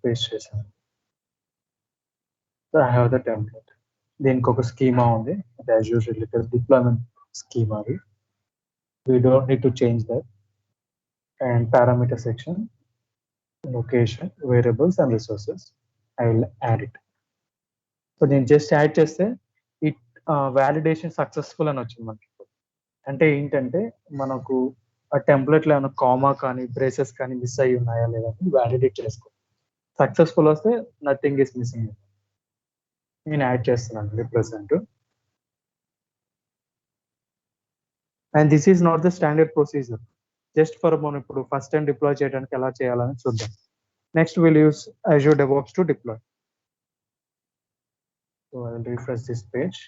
పేస్ట్ చేశాను. So I have the template. దీనికి ఒక స్కీమా ఉంది, యాజ్ యూజువల్ ఇక్కడ డిప్లాయ్మెంట్ స్కీమా అది. We don't need to change that. And parameter section, location, variables and resources, I will add it. So నేను జస్ట్ యాడ్ చేస్తే it validation successful అని వచ్చింది మనకి. అంటే ఏంటంటే మనకు ఆ టెంప్లెట్లో ఏమైనా కామా కానీ బ్రేసెస్ కానీ మిస్ అయ్యి ఉన్నాయా లేదా వ్యాలిడేట్ చేసుకో. సక్సెస్ఫుల్ వస్తే నథింగ్ ఇస్ మిస్సింగ్. నేను యాడ్ చేస్తున్నాను present. And this is not the standard procedure. Just for మనం ఇప్పుడు ఫస్ట్ టైం డిప్లాయ్ చేయడానికి ఎలా చేయాలని చూద్దాం. Next will use Azure DevOps to deploy. So I will refresh this page.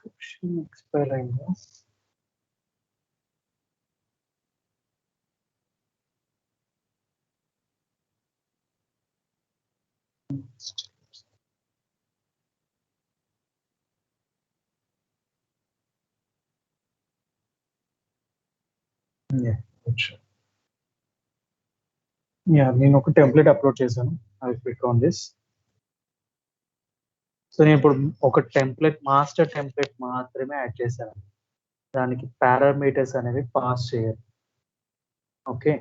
Subscription expire అయిందా? Yeah, sure. Yeah, నేను ఒక template upload చేశాను. I will click on this. So నేను ఇప్పుడు ఒక టెంప్లెట్ మాస్టర్ టెంప్లెట్ మాత్రమే యాడ్ చేశాను. దానికి పారామీటర్స్ అనేవి పాస్ చేయాలి. ఓకే,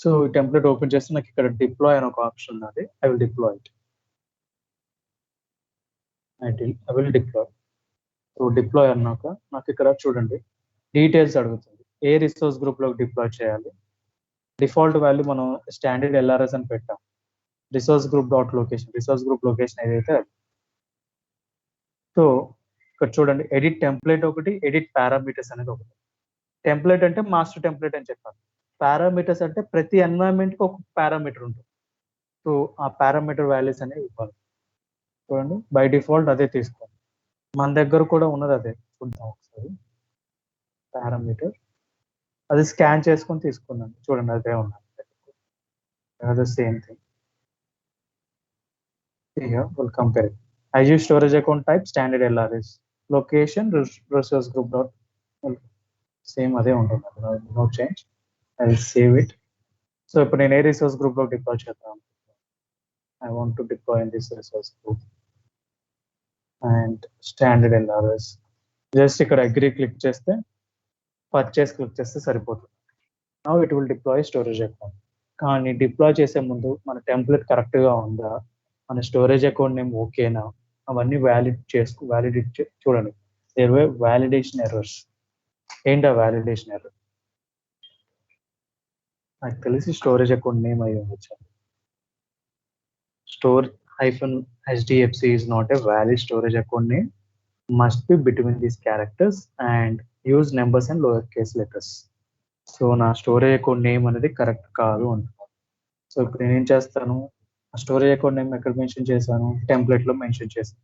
సో ఈ టెంప్లెట్ ఓపెన్ చేస్తే నాకు ఇక్కడ డిప్లాయ్ అని ఒక ఆప్షన్ ఉన్నది. I will deploy it. I will deploy. So deploy అన్నాక నాకు ఇక్కడ చూడండి డీటెయిల్స్ అడుగుతుంది. ఏ రిసోర్స్ గ్రూప్ లోకి డిప్లాయ్ చేయాలి. డిఫాల్ట్ వాల్యూ మనం స్టాండర్డ్ ఎల్ఆర్ఎస్ అని పెట్టాం. Resource group dot location, resource group location ఏదైతే అది. సో ఇక్కడ చూడండి ఎడిట్ టెంప్లెట్ ఒకటి, ఎడిట్ పారామీటర్స్ అనేది ఒకటి. టెంప్లెట్ అంటే మాస్టర్ టెంప్లెట్ అని చెప్పాను. పారామీటర్స్ అంటే ప్రతి ఎన్వైరన్మెంట్ కి ఒక పారామీటర్ ఉంటుంది. సో ఆ పారామీటర్ వాల్యూస్ అనేవి ఇవ్వాలి. చూడండి బై డిఫాల్ట్ అదే తీసుకోండి. మన దగ్గర కూడా ఉన్నది అదే. చూద్దాం ఒకసారి. పారామీటర్ అది స్కాన్ చేసుకొని తీసుకున్నాను. చూడండి అదే ఉన్నది. అదే same thing. Here we'll compare it. I use storage account type standard LRS. Location resource group dot same అదే ఉంటుంది. No change. I will save it. So ఇప్పుడు నేను ఏ రిసోర్స్ గ్రూప్ లో డిప్లాయ్ చేద్దాం. I want to deploy in this resource group and standard LRS. Just ఇక్కడ agree click చేస్తే purchase click చేస్తే సరిపోతుంది. Now it will deploy storage account. కానీ deploy చేసే ముందు మన టెంప్లెట్ కరెక్ట్ గా ఉందా, మన స్టోరేజ్ అకౌంట్ నేమ్ ఓకేనా, అవన్నీ వ్యాలిడేట్ చూడండి. There way validation errors. ఏంటి ఆ వ్యాలిడేషన్ ఎర్రర్? నాకు తెలిసి స్టోరేజ్ అకౌంట్ నేమ్ అయ్యి ఉండొచ్చు. Store -HDFC is not a valid storage account name. Must be between these characters and use numbers and lowercase letters. So నా storage account name అనేది correct కాదు అంటున్నాను. సో ఇప్పుడు నేనేం చేస్తాను, స్టోరేజ్ అకౌంట్ నేమ్ ఎక్కడ మెన్షన్ చేశాను, టెంప్లెట్ లో మెన్షన్ చేశాను.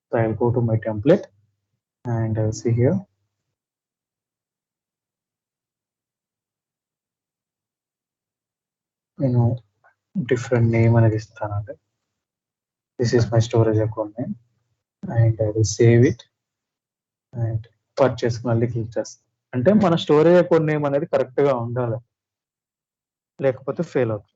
So I will go to my template and see here. నేను డిఫరెంట్ నేమ్ అనేది ఇస్తానండి. This is my storage account name and I will save it and purchase మళ్ళీ click చేస్తాను. అంటే మన స్టోరేజ్ అకౌంట్ నేమ్ అనేది కరెక్ట్ గా ఉండాలి, లేకపోతే ఫెయిల్ అవుతుంది.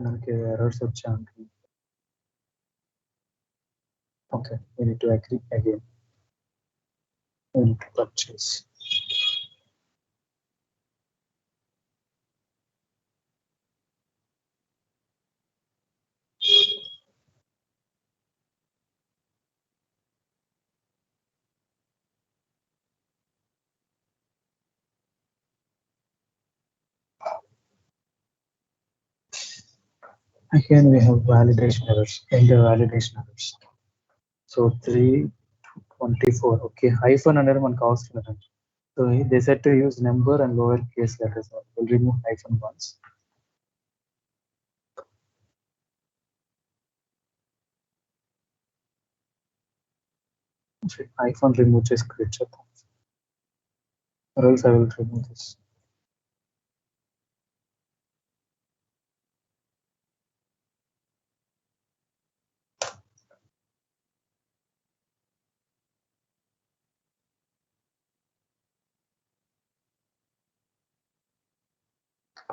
మనకి ఎర్రర్స్ వచ్చాయి. Okay, we need to agree again. We need to purchase. Again we have validation errors. Enter validation errors. So 324. Okay, hyphen అనేది మనకు అవసరం లేదండి. So they said to use number and lower case letters. We'll remove hyphen once. Hyphen remove చేసి create చేద్దాం. Or else I will remove this.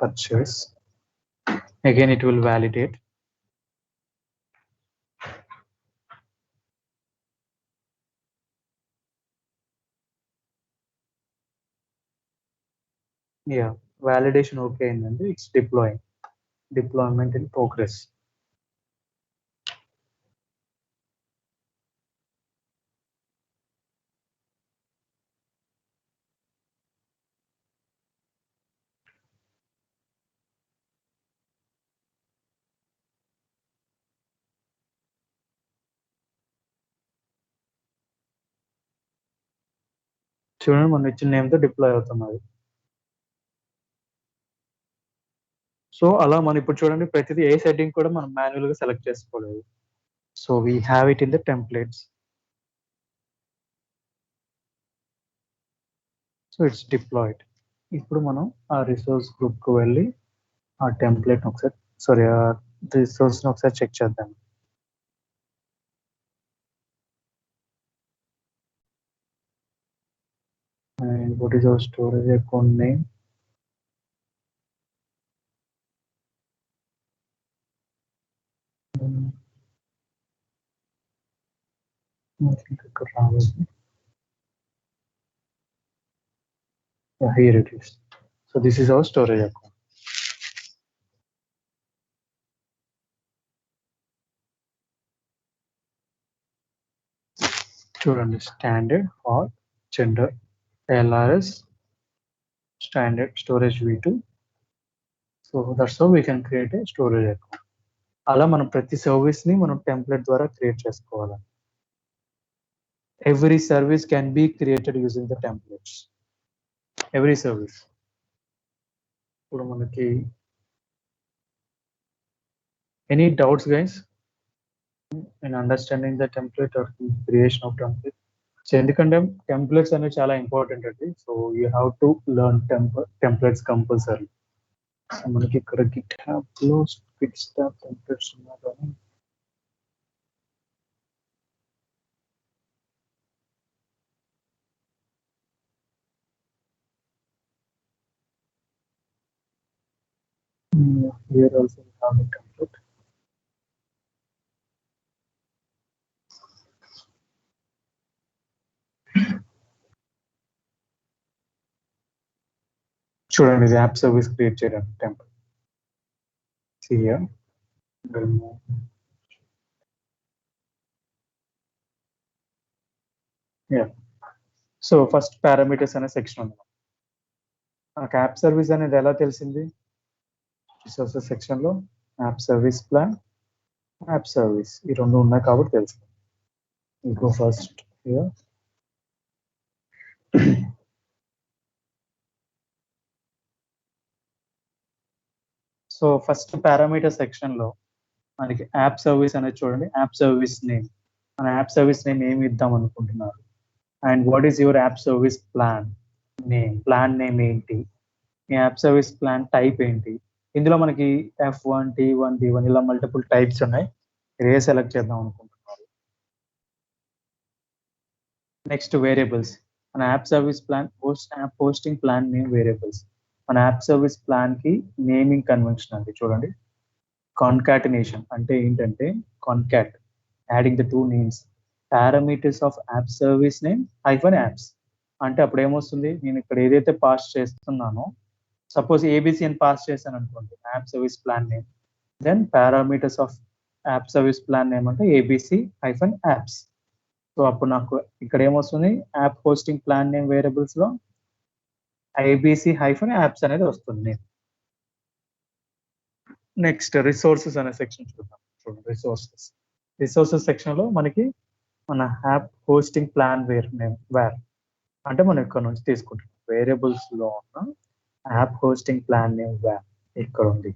Purchase. Again it will validate. Yeah, validation okay అయిందండి. It's deploying. Deployment in progress. చూడండి మనం ఇచ్చిన name తో deploy అవుతున్నది. So అలా మనం ఇప్పుడు చూడండి ప్రతిదీ ఏ సెట్టింగ్ కూడా మనం మాన్యువల్గా సెలెక్ట్ చేసుకోలేదు. So we have it in the templates. So it's deployed. ఇప్పుడు మనం ఆ రిసోర్స్ గ్రూప్కి వెళ్ళి ఆ టెంప్లెట్ ఒకసారి సారీ ఆ రిసోర్స్ని ఒకసారి చెక్ చేద్దాం. And what is our storage account name? Yeah, here it is. So this is our storage account. చూడండి standard or gender LRS standard storage V2. So that's how we can create a storage account. అలా మనం ప్రతి service ని మనం template ద్వారా create చేసుకోవాలి. Every service can be created using the templates. Every service. ఇప్పుడు మనకి any doubts guys in understanding the template or creation of template? So ఎందుకంటే టెంప్లెట్స్ అనేవి చాలా ఇంపార్టెంట్ అండి. So you have to learn templates compulsory. So మనకి ఇక్కడ Git హ్యాబ్లో Git stop templates ఉన్నా కానీ here also we have a template. చూడండి ఇది యాప్ సర్వీస్ క్రియేట్ చేయడానికి template. See here. Yeah. So first parameters అనే సెక్షన్ ఉంది. నాకు యాప్ సర్వీస్ అనేది ఎలా తెలిసింది? రిసోర్సెస్ సెక్షన్లో app service plan, app service ఈ రెండు ఉన్నాయి కాబట్టి తెలిసింది. ఇంకో first here. So first parameter సెక్షన్లో మనకి యాప్ సర్వీస్ అనేది చూడండి. యాప్ సర్వీస్ నేమ్, మన యాప్ సర్వీస్ నేమ్ ఏమి ఇద్దాం అనుకుంటున్నారు? And what is your app service plan name? Plan name ఏంటి? మీ యాప్ సర్వీస్ ప్లాన్ టైప్ ఏంటి? ఇందులో మనకి F1, T1, D1 ఇలా మల్టిపుల్ టైప్స్ ఉన్నాయి. మీరు ఏ సెలెక్ట్ చేద్దాం అనుకుంటున్నారు? Next variables. మన app service plan app hosting plan name variables. మన యాప్ సర్వీస్ ప్లాన్ కి నేమింగ్ కన్వెన్షన్ అండి. చూడండి కాన్కాటినేషన్ అంటే ఏంటంటే concat adding the two names parameters of app service name hyphen apps. అంటే అప్పుడు ఏమొస్తుంది? నేను ఇక్కడ ఏదైతే పాస్ చేస్తున్నానో సపోజ్ ఏబిసి అని పాస్ చేశాను అనుకోండి app service plan name, then parameters of app service plan name అంటే ఏబిసి హైఫన్ యాప్స్. సో అప్పుడు నాకు ఇక్కడ ఏమొస్తుంది? App hosting plan name variables లో ఐబిసి హైఫన్ యాప్స్ అనేది వస్తుంది. నెక్స్ట్ రిసోర్సెస్ అనే సెక్షన్ చూద్దాం. చూడండి రిసోర్సెస్ సెక్షన్ లో మనకి మన యాప్ హోస్టింగ్ ప్లాన్ వేర్ అంటే మనం ఇక్కడ నుంచి తీసుకుంటాం. వేరియబుల్స్ లో ఉన్న app hosting plan name where ఇక్కడ ఉంది.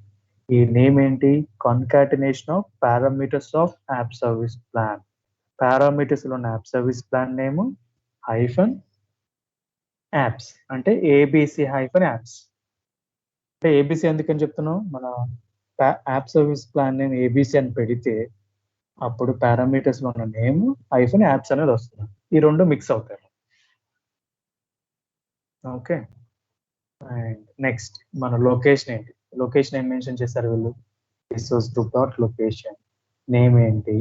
ఈ నేమ్ ఏంటి? Concatenation of parameters of app service plan. Parameters లో ఉన్న app service plan name hyphen apps అంటే ఏబిసి హైఫన్ యాప్స్. అంటే ఏబిసి ఎందుకని చెప్తున్నాం? మన app service plan name ABC అని పెడితే అప్పుడు పారామీటర్స్ లో ఉన్న నేమ్ హైఫన్ యాప్స్ అనేది వస్తుంది. ఈ రెండు మిక్స్ అవుతాయి. ఓకే. అండ్ నెక్స్ట్ మన లొకేషన్ ఏంటి? లొకేషన్ ఏం మెన్షన్ చేశారు వీళ్ళు? Resource group dot location. Name ఏంటి?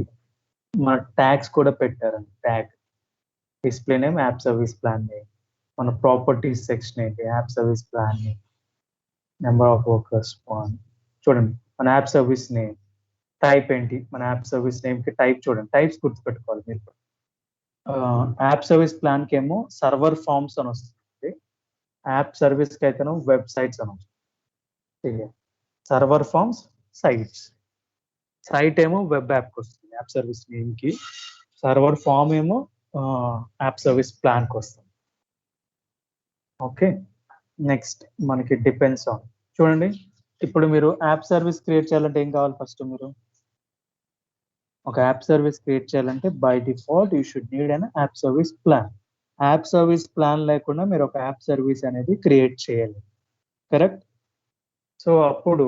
మన ట్యాగ్స్ కూడా పెట్టారండి. Tag display name app service plan name. మన ప్రాపర్టీస్ సెక్షన్ ఏంటి? App service plan name. Number of workers 1. చూడండి మన యాప్ సర్వీస్ నేమ్. టైప్ ఏంటి? మన యాప్ సర్వీస్ నేమ్ కి టైప్ చూడండి. టైప్స్ గుర్తుపెట్టుకోవాలి మీరు. యాప్ సర్వీస్ ప్లాన్ కి ఏమో సర్వర్ ఫార్మ్స్ అని వస్తుంది. యాప్ సర్వీస్ కి అయితేనో వెబ్సైట్స్ అని వస్తుంది. Server farms sites. సైట్ ఏమో వెబ్ యాప్కి వస్తుంది యాప్ సర్వీస్ నేమ్ కి. సర్వర్ ఫార్మ్ ఏమో యాప్ సర్వీస్ ప్లాన్ కి వస్తుంది. ఓకే. నెక్స్ట్ మనకి డిపెండ్స్ ఆన్. చూడండి ఇప్పుడు మీరు యాప్ సర్వీస్ క్రియేట్ చేయాలంటే ఏం కావాలి? ఫస్ట్ మీరు ఒక యాప్ సర్వీస్ క్రియేట్ చేయాలంటే by default you should need an app service plan. App service plan లేకుండా మీరు ఒక యాప్ సర్వీస్ అనేది క్రియేట్ చేయాలి, కరెక్ట్? సో అప్పుడు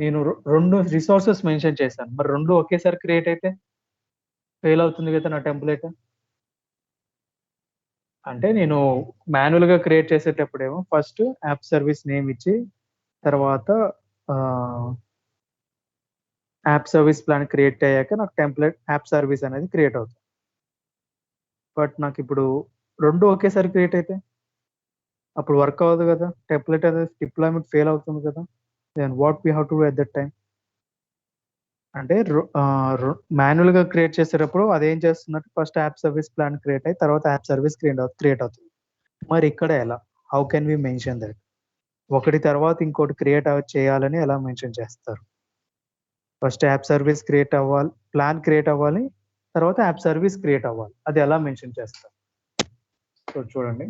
నేను రెండు రిసోర్సెస్ మెన్షన్ చేశాను. మరి రెండు ఒకేసారి క్రియేట్ అయితే ఫెయిల్ అవుతుంది కదా నా టెంప్లెట్. అంటే నేను మాన్యువల్ గా క్రియేట్ చేసేటప్పుడేమో ఫస్ట్ యాప్ సర్వీస్ నేమ్ ఇచ్చి తర్వాత యాప్ సర్వీస్ ప్లాన్ క్రియేట్ అయ్యాక నాకు టెంప్లెట్ యాప్ సర్వీస్ అనేది క్రియేట్ అవుతుంది. బట్ నాకు ఇప్పుడు రెండు ఒకేసారి క్రియేట్ అయితే అప్పుడు వర్క్ అవ్వదు కదా, టెంప్లెట్ అనేది డిప్లాయ్మెంట్ ఫెయిల్ అవుతుంది కదా. Then what we have to do at that time అంటే మాన్యువల్ గా క్రియేట్ చేసేటప్పుడు అదేం చేస్తున్నట్టు first app service plan create అయ్యి తర్వాత యాప్ సర్వీస్ క్రియేట్ అవుతుంది. మరి ఇక్కడ ఎలా, how can we mention that? ఒకటి తర్వాత ఇంకోటి క్రియేట్ చేయాలని ఎలా మెన్షన్ చేస్తారు? ఫస్ట్ యాప్ సర్వీస్ క్రియేట్ అవ్వాలి, ప్లాన్ క్రియేట్ అవ్వాలి, తర్వాత యాప్ సర్వీస్ క్రియేట్ అవ్వాలి. అది ఎలా మెన్షన్ చేస్తారు? సో చూడండి,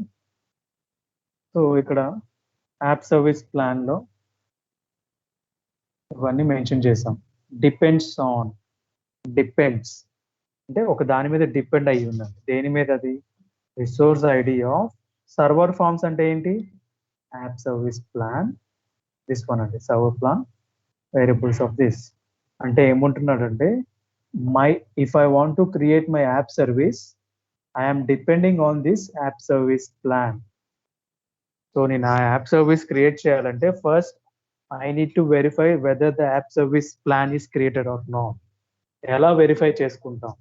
సో ఇక్కడ యాప్ సర్వీస్ ప్లాన్ లో ఇవన్నీ మెన్షన్ చేసాం. డిపెండ్స్ ఆన్, డిపెండ్స్ అంటే ఒక దాని మీద డిపెండ్ అయ్యి ఉందండి. దేని మీద? అది resource ID of server farms అంటే ఏంటి? App service plan, this one అండి server plan variables of this. అంటే ఏముంటున్నాడంటే if I want to create my app service, I am depending on this app service plan. So నేను ఆ app service create చేయాలంటే first I need to verify whether the app service plan is created or not. ఎలా verify చేసుకుంటాం?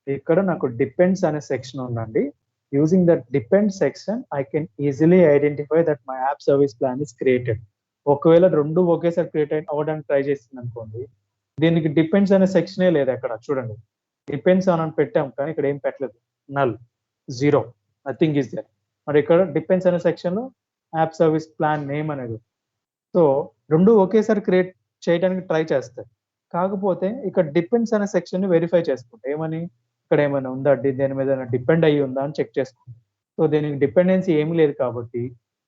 ఇక్కడ నాకు depends అనే section ఉందండి. Using that depend section I can easily identify that my app service plan is created. ఒకవేళ రెండు ఒకేసారి create అవ్వడానికి ట్రై చేసింది అనుకోండి, దీనికి డిపెండ్స్ అనే సెక్షనే లేదు. అక్కడ చూడండి, డిపెండ్స్ అని పెట్టాం కానీ ఇక్కడ ఏం పెట్టలేదు, null, zero, nothing is there. మరి ఇక్కడ డిపెండ్స్ అనే సెక్షన్ లో యాప్ సర్వీస్ ప్లాన్ నేమ్ అనేది. సో రెండు ఒకేసారి క్రియేట్ చేయడానికి ట్రై చేస్తాయి. కాకపోతే ఇక్కడ డిపెండ్స్ అనే సెక్షన్ ని వెరిఫై చేసుకుంటే ఏమని, ఇక్కడ ఏమైనా ఉందా, దేని మీద డిపెండ్ అయ్యి ఉందా అని చెక్ చేసుకుంటాం. సో దీనికి డిపెండెన్సీ ఏమీ లేదు కాబట్టి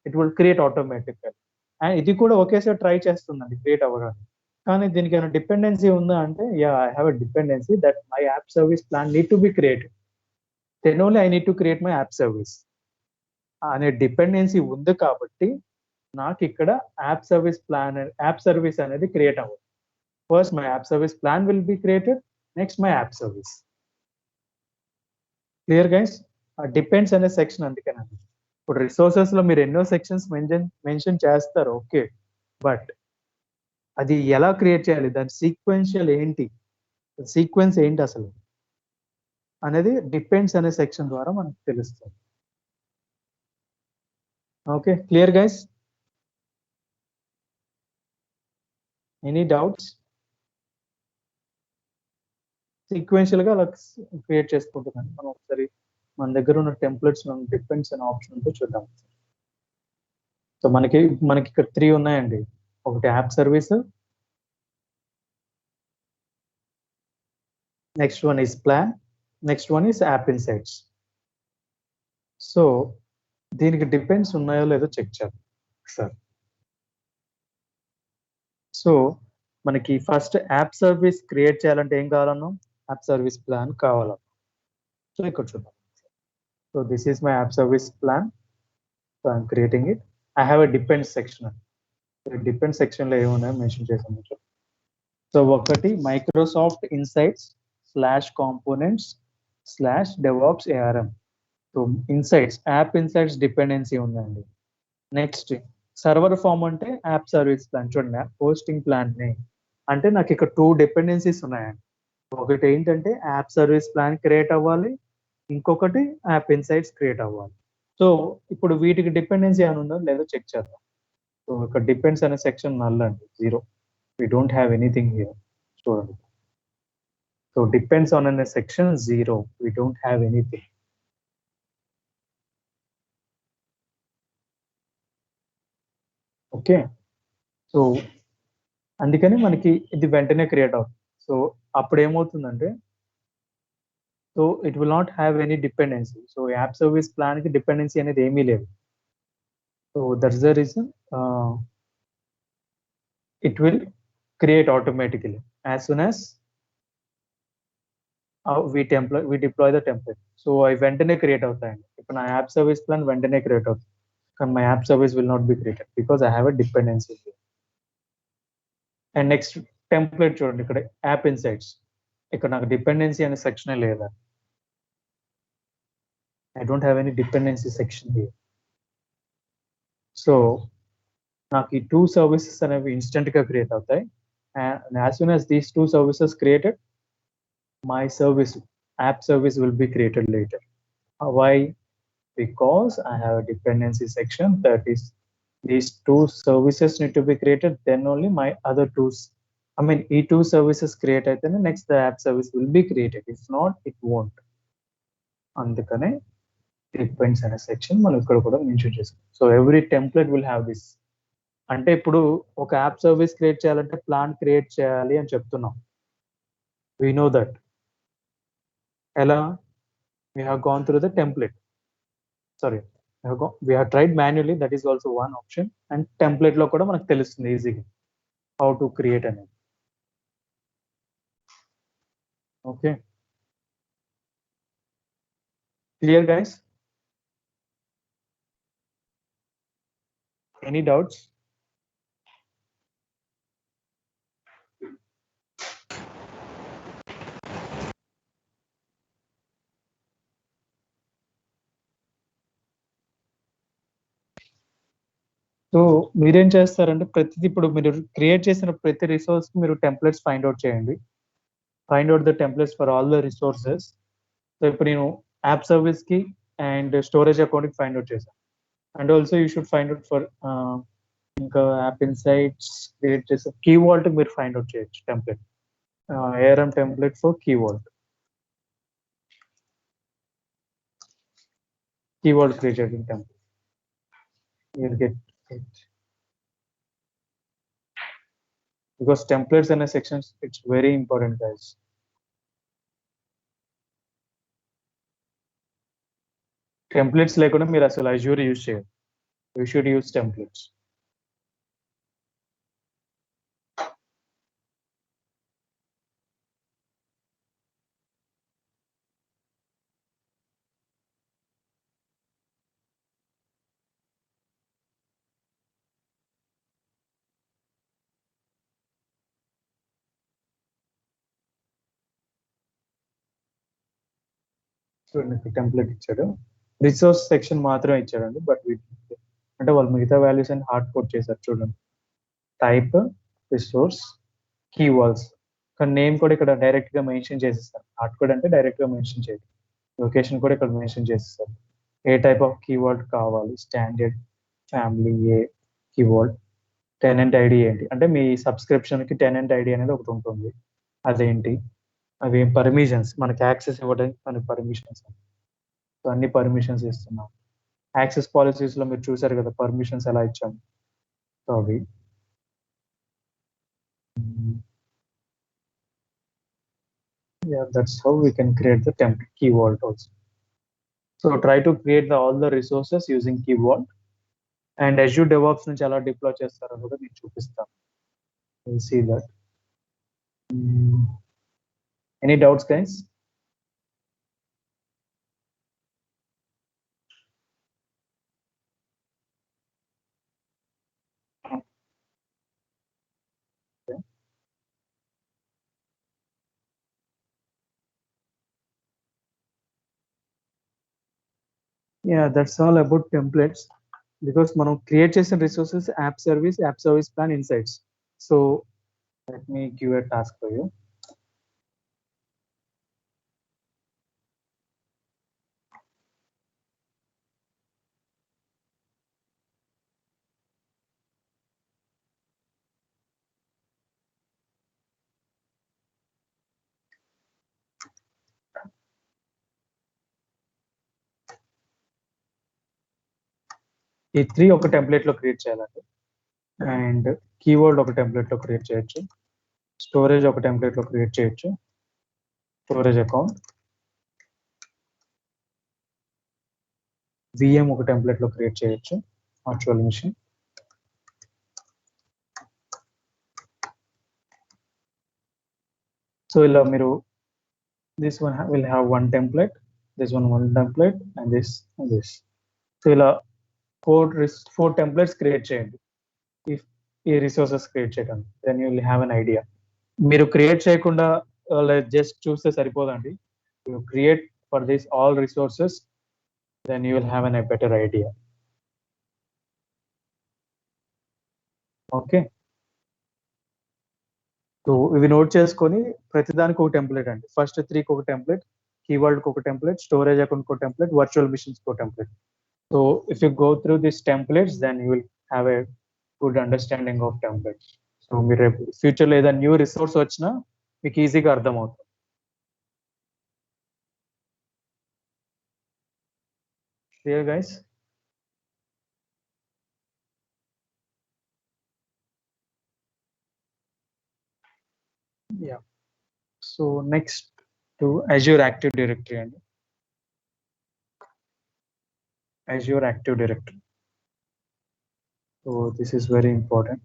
ఇట్ విల్ క్రియేట్ ఆటోమేటిక్గా. అండ్ ఇది కూడా ఒకేసారి ట్రై చేస్తుందండి క్రియేట్ అవ్వడానికి. కానీ దీనికి ఏమైనా డిపెండెన్సీ ఉందా అంటే, yeah I have a dependency that my app service plan need to be created, then only I need to create my app service అనే డిపెండెన్సీ ఉంది కాబట్టి నాకు ఇక్కడ యాప్ సర్వీస్ అనేది క్రియేట్ అవ్వదు. First my app service plan will be created, next my app service. Clear guys? Depends అనే section అందుకేనండి. ఇప్పుడు రిసోర్సెస్ లో మీరు ఎన్నో సెక్షన్స్ మెన్షన్ చేస్తారు, ఓకే, బట్ అది ఎలా క్రియేట్ చేయాలి, దాని సీక్వెన్షియల్ ఏంటి, సీక్వెన్స్ ఏంటి అసలు అనేది డిపెండ్స్ అనే సెక్షన్ ద్వారా మనకు తెలుస్తుంది. Okay, clear guys? Any doubts? Sequential గా అలా క్రియేట్ చేసుకుంటున్నాను. మనం ఒకసారి మన దగ్గర ఉన్న టెంప్లెట్స్ డిపెండ్స్ అనే ఆప్షన్ ఉంటే చూద్దాం. సో మనకి ఇక్కడ 3 ఉన్నాయండి. ఒకటి app service, next one is plan, next one is app insights. So దీనికి డిపెండ్స్ ఉన్నాయో లేదో చెక్ చేద్దాం సార్. సో మనకి ఫస్ట్ యాప్ సర్వీస్ క్రియేట్ చేయాలంటే ఏం కావాలన్నా, యాప్ సర్వీస్ ప్లాన్ కావాలి. సో ఇక్కడ చూద్దాం. So this is my app service plan. So I'm creating it. I have a depends section. Depend section లో ఏమున్నాయో మెన్షన్ చేసాము. సో ఒకటి Microsoft insights /components/DevOps ARM. So insights, app insights dependency ఉందండి. Next server form అంటే app service plan. చూడండి, hosting plan ని అంటే నాకు ఇక్కడ 2 డిపెండెన్సీస్ ఉన్నాయండి. ఒకటి ఏంటంటే యాప్ సర్వీస్ ప్లాన్ క్రియేట్ అవ్వాలి, ఇంకొకటి యాప్ ఇన్సైట్స్ క్రియేట్ అవ్వాలి. సో ఇప్పుడు వీటికి డిపెండెన్సీ అని ఉందో లేదో చెక్ చేద్దాం. సో ఇక్కడ డిపెండ్స్ అనే సెక్షన్ నల్ అండి, 0. We don't have anything here. చూడండి, సో డిపెండ్స్ ఆన్ అనే section 0, we don't have anything. Okay, so అందుకని మనకి ఇది వెంటనే క్రియేట్ అవుతుంది. సో అప్పుడు ఏమవుతుందంటే, so it will not have any dependency. So app service plan కి డిపెండెన్సీ అనేది ఏమీ లేదు. So that's the reason it will create automatically as soon as we deploy the template. So I వెంటనే క్రియేట్ అవుతాయండి. ఇప్పుడు నా యాప్ సర్వీస్ ప్లాన్ వెంటనే create అవుతుంది. కానీ my app service will not be created because I have a dependency here. And next template చూడండి, ఇక్కడ app insights, ఇక్కడ నాకు డిపెండెన్సీ అనే సెక్షన్ లేదా. I don't have any dependency section here. So నాకు ఈ 2 సర్వీసెస్ అనేవి ఇన్స్టెంట్ గా క్రియేట్ అవుతాయి. And as soon as these 2 services created, my service app service will be created later. Why? Because I have a dependency section, that is these 2 services need to be created, then only my other 2, I mean e 2 services create aitane next the app service will be created. If not, it won't. Andukane depends అనే section మనం ఇక్కడ కూడా mention చేసుకోవాలి. So every template will have this. అంటే ఇప్పుడు ఒక app service create చేయాలంటే plan create చేయాలి అని చెప్తున్నాం. We know that. ఎలా? We have gone through the template. Sorry, we have tried manually, that is also one option. And template లో కూడా మనకు తెలుస్తుంది ఈజీగా how to create అనేది. Okay. Clear guys? Any doubts? So మీరేం చేస్తారంటే ప్రతిదీ ఇప్పుడు మీరు క్రియేట్ చేసిన ప్రతి రిసోర్స్ మీరు టెంప్లెట్స్ ఫైండ్ అవుట్ చేయండి. Find out the templates for all the resources. So ఇప్పుడు నేను యాప్ సర్వీస్ కి అండ్ స్టోరేజ్ అకౌంట్ కి ఫైండ్ అవుట్ చేశాను. And also you should find out for ఇంకా యాప్ ఇన్సైట్స్ క్రియేట్ చేసే కీ వాల్ట్ మీరు find out చేయొచ్చు template. ARM template for key vault. Key vault created in template. You'll get it. Because templates and sections, it's very important, guys. Templates లేకుండా మీరు అసలు Azure use చేయరు. You should use templates. చూడండి template ఇచ్చాడు, resource section మాత్రమే ఇచ్చాడండి. But అంటే వాళ్ళు మిగతా వాల్యూస్ అని హార్డ్ కోడ్ చేశారు చూడండి. టైప్ రిసోర్స్ కీ వాల్స్, కానీ నేమ్ కూడా ఇక్కడ డైరెక్ట్ గా మెన్షన్ చేసేస్తారు. హార్డ్ కోడ్ అంటే డైరెక్ట్ గా మెన్షన్ చేయదు. లొకేషన్ కూడా ఇక్కడ మెన్షన్ చేసేస్తారు. ఏ టైప్ ఆఫ్ కీవర్డ్ కావాలి, స్టాండర్డ్, ఫ్యామిలీ, ఏ కీవర్డ్, టెనెంట్ ఐడి ఏంటి అంటే మీ సబ్స్క్రిప్షన్ కి టెనెంట్ ఐడి అనేది ఒకటి ఉంటుంది, అదేంటి, అవి పర్మిషన్స్, మనకి యాక్సెస్ ఇవ్వడానికి మన పర్మిషన్స్, అన్ని పర్మిషన్స్ ఇస్తున్నాం. యాక్సెస్ పాలసీస్ లో మీరు చూసారు కదా పర్మిషన్స్ ఎలా ఇచ్చాము. సో అవి that's how we can create the template key vault also. So try to create all the resources using key vault. And Azure DevOps నుంచి ఎలా డిప్లాయ్ చేస్తారో కూడా నేను చూపిస్తాను. We'll see that. Any doubts, guys? Okay. Yeah, that's all about templates. Because మనం create చేసిన resources app service plan insights. So let me give a task for you. ఈ 3 ఒక టెంప్లెట్ లో క్రియేట్ చేయాలండి. అండ్ కీవర్డ్ ఒక template లో create చేయొచ్చు, storage ఒక టెంప్లెట్ లో క్రియేట్ చేయొచ్చు, స్టోరేజ్ అకౌంట్, VM ఒక టెంప్లెట్ లో క్రియేట్ చేయొచ్చు, virtual machine, So this one will have one template, this one template, and this and this. So four templates create చేయండి. If ఈ resources create చేయడం, then you will have an idea. మీరు create చేయకుండా just చూస్తే సరిపోదండి. You create for this all resources, then you will have a better idea. Okay, so ఇవి note చేసుకొని ప్రతిదానికి ఒక టెంప్లెట్ అండి. ఫస్ట్ 3కి ఒక టెంప్లెట్, కీవర్డ్కి ఒక టెంప్లెట్, స్టోరేజ్ అకౌంట్కి ఒక టెంప్లెట్, వర్చువల్ మిషన్స్కి ఒక template. So if you go through this templates, then you will have a good understanding of templates. So మీరు రేపు ఫ్యూచర్లో ఏదైనా న్యూ రిసోర్స్ వచ్చినా మీకు ఈజీగా అర్థమవుతుంది. Clear guys? Yeah. So next to Azure Active Directory and Azure Active Directory. So this is very important.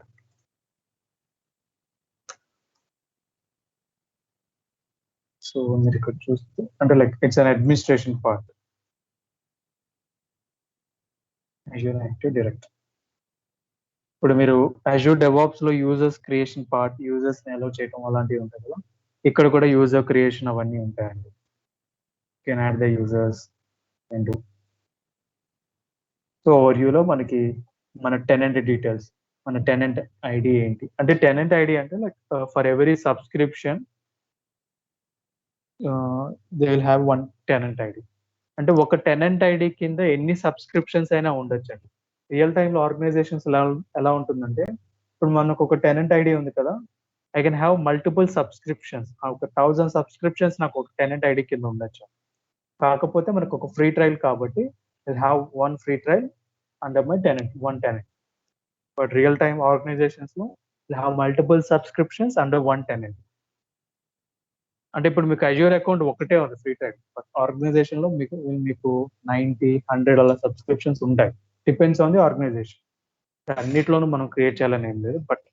So మీరు ఇక్కడ చూస్తే అంటే like it's an administration part. Azure Active Directory. ఇప్పుడు మీరు Azure DevOps లో users creation part, users allow చేయడం అలాంటివి ఉంటాయి కదా, ఇక్కడ కూడా యూజర్ క్రియేషన్ అవన్నీ ఉంటాయండి. You can add the users and so ఓవర్వ్యూలో మనకి మన టెనెంట్ డీటెయిల్స్, మన టెనెంట్ ఐడి ఏంటి అంటే, టెనెంట్ ఐడి అంటే like for every subscription they will have one tenant ID. అంటే ఒక టెనెంట్ ఐడి కింద ఎన్ని సబ్స్క్రిప్షన్స్ అయినా ఉండొచ్చండి. రియల్ టైంలో ఆర్గనైజేషన్స్ ఎలా ఉంటుందంటే, ఇప్పుడు మనకు ఒక టెనెంట్ ఐడి ఉంది కదా, I can have multiple subscriptions. ఒక 1000 సబ్స్క్రిప్షన్స్ నాకు ఒక టెనెంట్ ఐడి కింద ఉండొచ్చు. కాకపోతే మనకు ఒక ఫ్రీ ట్రయల్ కాబట్టి I have one free trial under my tenant, one tenant. But real time organizations లో I have multiple subscriptions under one tenant. అంటే ఇప్పుడు మీకు అజ్యూర్ అకౌంట్ ఒకటే ఉంది ఫ్రీ ట్రయల్, బట్ ఆర్గనైజేషన్ లో మీకు 90, 100 అలా సబ్స్క్రిప్షన్స్ ఉంటాయి. Depends on the organization. అన్నిట్లోనూ మనం క్రియేట్ చేయాలని ఏం లేదు, బట్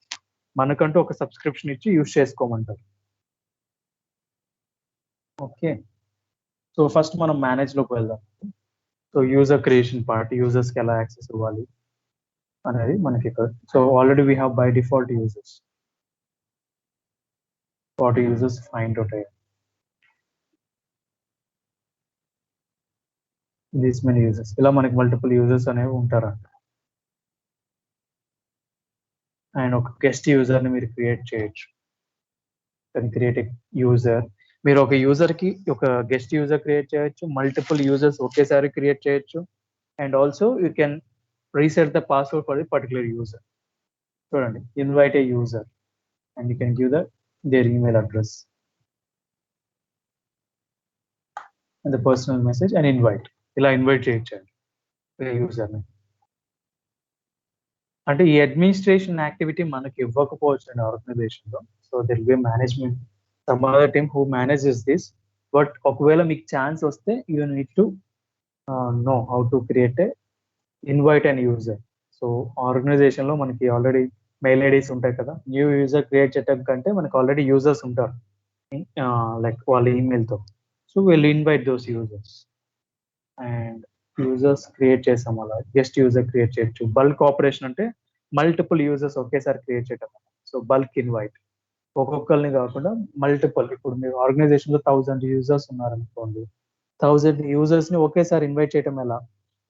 మనకంటూ ఒక సబ్స్క్రిప్షన్ ఇచ్చి యూజ్ చేసుకోమంటారు. ఓకే, సో ఫస్ట్ మనం మేనేజ్ లోకి వెళ్దాం. సో యూజర్ క్రియేషన్ పార్ట్, యూజర్స్కి ఎలా యాక్సెస్ ఇవ్వాలి అనేది మనకి ఇక్కడ. So already we have by default users, 40 users find out అయ్యాయి. దీస్ మెనీ యూజర్స్, ఇలా మనకి మల్టిపుల్ యూజర్స్ అనేవి ఉంటారంట. అండ్ ఒక గెస్ట్ యూజర్ని మీరు క్రియేట్ చేయొచ్చు. క్రియేట్ యూజర్, మీరు ఒక యూజర్కి ఒక గెస్ట్ యూజర్ క్రియేట్ చేయొచ్చు, మల్టిపుల్ యూజర్స్ ఒకేసారి క్రియేట్ చేయొచ్చు. And also you can reset the password for the particular user. చూడండి, invite a user and you can give their email address and the personal message and invite. ఇలా invite చేయొచ్చండి యూజర్ని. అంటే ఈ administration activity మనకి ఇవ్వకపోవచ్చు అండి ఆర్గనైజేషన్లో. So there will be management, some other team who manages this. But ఒకవేళ మీకు ఛాన్స్ వస్తే you need to know how to create a invite and user. So ఆర్గనైజేషన్లో మనకి ఆల్రెడీ మెయిల్ ఐడీస్ ఉంటాయి కదా, న్యూ యూజర్ క్రియేట్ చేయడం కంటే మనకి ఆల్రెడీ యూజర్స్ ఉంటారు లైక్ వాళ్ళ ఈమెయిల్తో. So will invite those users and users create చేసాం. అలా గెస్ట్ యూజర్ క్రియేట్ చేయొచ్చు. బల్క్ ఆపరేషన్ అంటే మల్టిపుల్ యూజర్స్ ఒకేసారి క్రియేట్ చేయడం. సో బల్క్ ఇన్వైట్, ఒక్కొక్కరిని కాకుండా మల్టిపుల్. ఇప్పుడు మీరు ఆర్గనైజేషన్ లో 1000 యూజర్స్ ఉన్నారనుకోండి, 1000 యూజర్స్ ని ఒకేసారి ఇన్వైట్ చేయడం ఎలా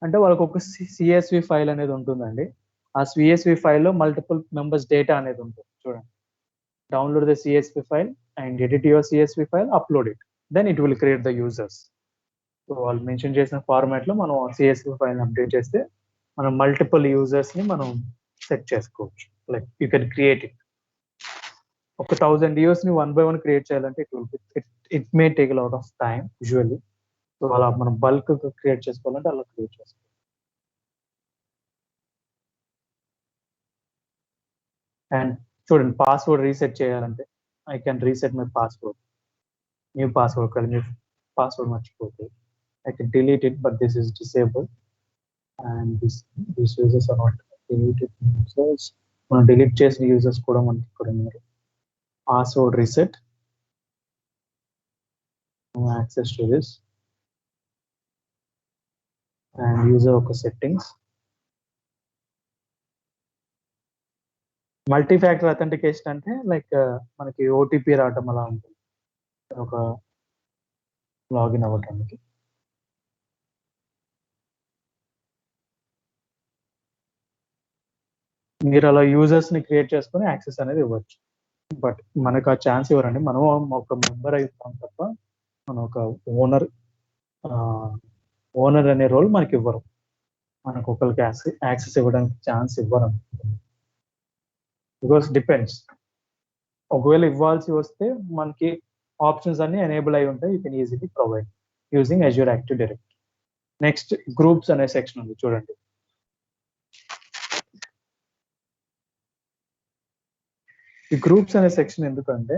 అంటే, వాళ్ళకి ఒక సిఎస్వి ఫైల్ అనేది ఉంటుందండి. ఆ సిఎస్వి ఫైల్లో మల్టిపుల్ మెంబర్స్ డేటా అనేది ఉంటుంది. చూడండి, download the CSV file and edit your CSV file, upload it, then it will create the users. So వాళ్ళు మెన్షన్ చేసిన ఫార్మాట్ లో మనం సిఎస్వి ఫైల్ అప్డేట్ చేస్తే మనం మల్టిపుల్ యూజర్స్ ని మనం సెట్ చేసుకోవచ్చు. Like you can create it. ఒక 1000 యూజర్స్ ని 1 by 1 క్రియేట్ చేయాలంటే it may take lot of time usually. So అలా మనం బల్క్ క్రియేట్ చేసుకోవాలంటే అలా క్రియేట్ చేసుకోవాలి. అండ్ చూడండి, పాస్వర్డ్ రీసెట్ చేయాలంటే I can reset my password. New password కలిసి మీ పాస్వర్డ్ మర్చిపోతే I can delete it, but this is disabled and these users are not deleted users. మనం delete చేసిన users కూడా మనకి ఇక్కడ ఉన్నారు. Password reset access to this and user ఒక settings multi factor authentication అంటే లైక్ మనకి ఓటీపీ రావటం అలా ఉంటుంది ఒక లాగిన్ అవ్వడానికి మీరు అలా యూజర్స్ ని క్రియేట్ చేసుకొని యాక్సెస్ అనేది ఇవ్వచ్చు బట్ మనకు ఆ ఛాన్స్ ఇవ్వరండి మనం ఒక మెంబర్ అవుతాం తప్ప మనం ఒక ఓనర్ అనే రోల్ మనకి ఇవ్వరు మనకు ఒకరికి యాక్సెస్ ఇవ్వడానికి ఛాన్స్ ఇవ్వరు బికాస్ డిపెండ్స్ ఒకవేళ ఇవ్వాల్సి వస్తే మనకి ఆప్షన్స్ అన్ని ఎనేబుల్ అయి ఉంటాయి you can easily provide using Azure active directory next groups అనే సెక్షన్ ఉంది చూడండి ఈ గ్రూప్స్ అనే సెక్షన్ ఎందుకంటే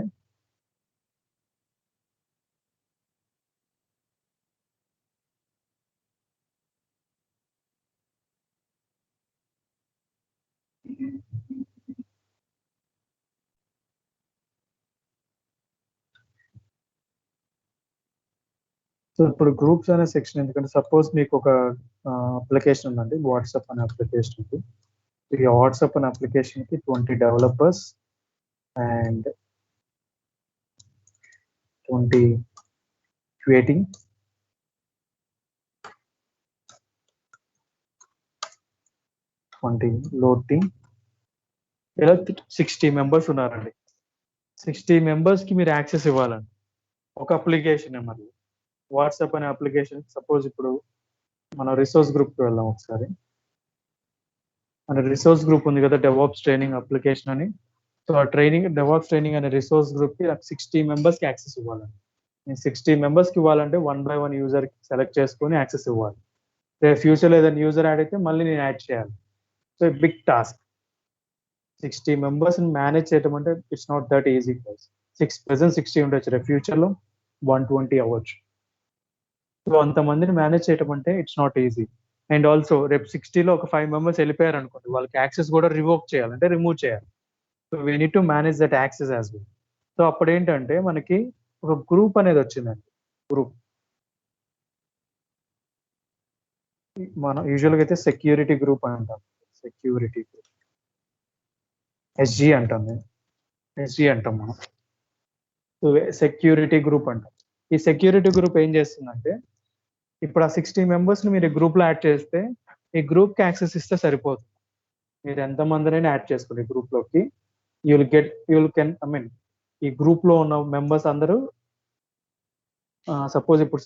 సో ఇప్పుడు గ్రూప్స్ అనే సెక్షన్ ఎందుకంటే సపోజ్ మీకు ఒక అప్లికేషన్ ఉందండి వాట్సాప్ అనే అప్లికేషన్ ఉంది ఈ వాట్సాప్ అనే అప్లికేషన్ కి 20 డెవలపర్స్ అండ్ 20 క్రియేటింగ్ 20 లోడింగ్ ఇలా 60 మెంబర్స్ ఉన్నారండి 60 మెంబర్స్ కి మీరు యాక్సెస్ ఇవ్వాలండి ఒక అప్లికేషన్ మరి వాట్సాప్ అనే అప్లికేషన్ సపోజ్ ఇప్పుడు మన రిసోర్స్ గ్రూప్ కి వెళ్దాం ఒకసారి మన రిసోర్స్ గ్రూప్ ఉంది కదా డెవాప్స్ ట్రైనింగ్ అప్లికేషన్ అని సో ఆ ట్రైనింగ్ డెవాప్స్ ట్రైనింగ్ అనే రిసోర్స్ గ్రూప్ కి 60 మెంబర్స్ కి యాక్సెస్ ఇవ్వాలండి నేను 60 మెంబర్స్ కి ఇవ్వాలంటే 1 by 1 యూజర్ కి సెలెక్ట్ చేసుకొని యాక్సెస్ ఇవ్వాలి రేపు ఫ్యూచర్లో ఏదైనా యూజర్ యాడ్ అయితే మళ్ళీ నేను యాడ్ చేయాలి so big task 60 members manage చేయడం అంటే it's not that easy present 60 ఉండొచ్చు రేపు ఫ్యూచర్లో 120 అవ్వచ్చు సో అంతమందిని మేనేజ్ చేయడం అంటే it's not easy and also రేపు 60లో ఒక 5 మెంబర్స్ వెళ్ళిపోయారు అనుకోండి వాళ్ళకి యాక్సెస్ కూడా రివోక్ చేయాలి అంటే రిమూవ్ చేయాలి so we need to manage that access as well so అప్పుడు ఏంటంటే మనకి ఒక గ్రూప్ అనేది వచ్చిందండి గ్రూప్ మనం యూజువల్గా అయితే సెక్యూరిటీ గ్రూప్ అని అంటాం సెక్యూరిటీ గ్రూప్ ఎస్జీ అంటాం ఎస్జీ అంటాం మనం సో సెక్యూరిటీ గ్రూప్ అంటాం ఈ సెక్యూరిటీ గ్రూప్ ఏం చేస్తుందంటే ఇప్పుడు ఆ 60 మెంబర్స్ని మీరు గ్రూప్లో యాడ్ చేస్తే ఈ గ్రూప్కి యాక్సెస్ ఇస్తే సరిపోతుంది మీరు ఎంతమందినైనా యాడ్ చేసుకోండి గ్రూప్లోకి ఈ గ్రూప్లో ఉన్న మెంబర్స్ అందరూ సపోజ్ ఇప్పుడు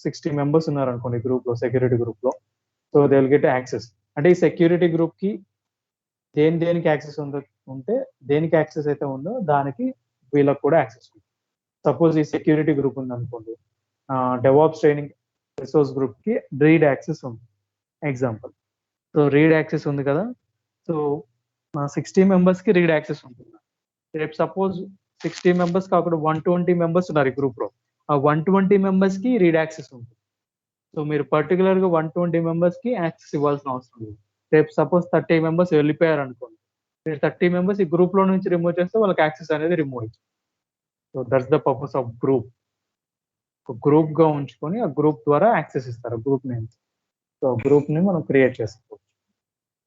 60 మెంబర్స్ ఉన్నారు అనుకోండి గ్రూప్లో సెక్యూరిటీ గ్రూప్లో so they will get access అంటే ఈ సెక్యూరిటీ గ్రూప్కి దేనికి యాక్సెస్ ఉంటే దేనికి యాక్సెస్ అయితే ఉందో దానికి వీళ్ళకి కూడా యాక్సెస్ ఉంది సపోజ్ ఈ సెక్యూరిటీ గ్రూప్ ఉంది అనుకోండి డెవాప్స్ ట్రైనింగ్ రిసోర్స్ గ్రూప్ కి రీడ్ యాక్సెస్ ఉంది ఎగ్జాంపుల్ సో రీడ్ యాక్సెస్ ఉంది కదా సో 60 మెంబర్స్ కి రీడ్ యాక్సెస్ ఉంటుంది రేపు సపోజ్ 60 మెంబర్స్ కాకుండా 120 మెంబర్స్ ఉన్నారు ఈ గ్రూప్ లో ఆ 120 మెంబర్స్ కి రీడ్ యాక్సెస్ ఉంటుంది సో మీరు పర్టికులర్ గా 120 మెంబర్స్ కి యాక్సెస్ ఇవ్వాల్సిన అవసరం లేదు రేపు సపోజ్ 30 మెంబర్స్ వెళ్ళిపోయారు అనుకోండి మీరు 30 మెంబర్స్ ఈ గ్రూప్ లో నుంచి రిమూవ్ చేస్తే వాళ్ళకి యాక్సెస్ అనేది రిమూవ్ అవుతుంది so that's the purpose of group ఒక గ్రూప్ గా ఉంచుకొని ఆ గ్రూప్ ద్వారా యాక్సెస్ ఇస్తారు గ్రూప్ నేమ్ సో గ్రూప్ ని మనం క్రియేట్ చేసుకోవచ్చు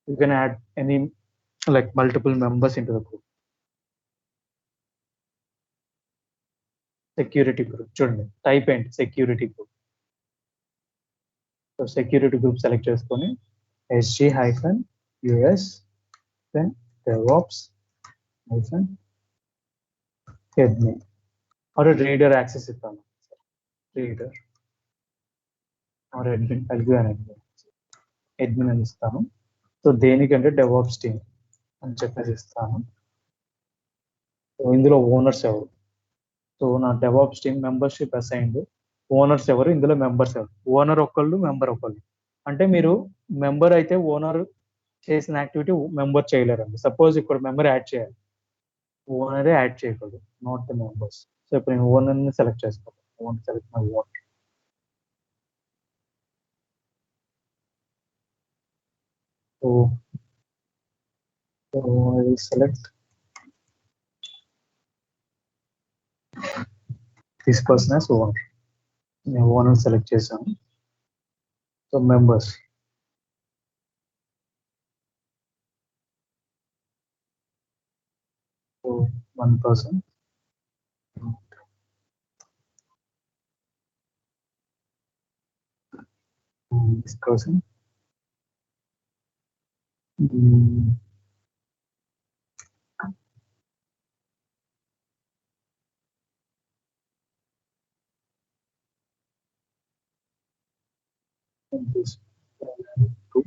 you can add any like multiple members in to the group security group చూడండి టైప్ ఏంటి security group so security group select చేసుకొని SG-US then DevOps admin or a reader access ఇస్తాను reader or admin admin అని ఇస్తాను so దేనికంటే DevOps team అని చెప్పేసి ఇస్తాను సో ఇందులో ఓనర్స్ ఎవరు సో నా DevOps team membership assigned owners ఎవరు ఇందులో మెంబర్స్ ఎవరు ఓనర్ ఒకళ్ళు మెంబర్ ఒకళ్ళు అంటే మీరు మెంబర్ అయితే ఓనర్ చేసిన యాక్టివిటీ మెంబర్ చేయలేరండి సపోజ్ ఇక్కడ మెంబర్ యాడ్ చేయాలి ఓనరే యాడ్ చేయకూడదు నాట్ ద మెంబర్స్ సో ఇప్పుడు నేను ఓనర్ని సెలెక్ట్ చేసుకోవాలి owner select my owner So I will select this person as owner. నేను ఓనర్ సెలెక్ట్ చేశాను. So members so 1 person, this person, this two.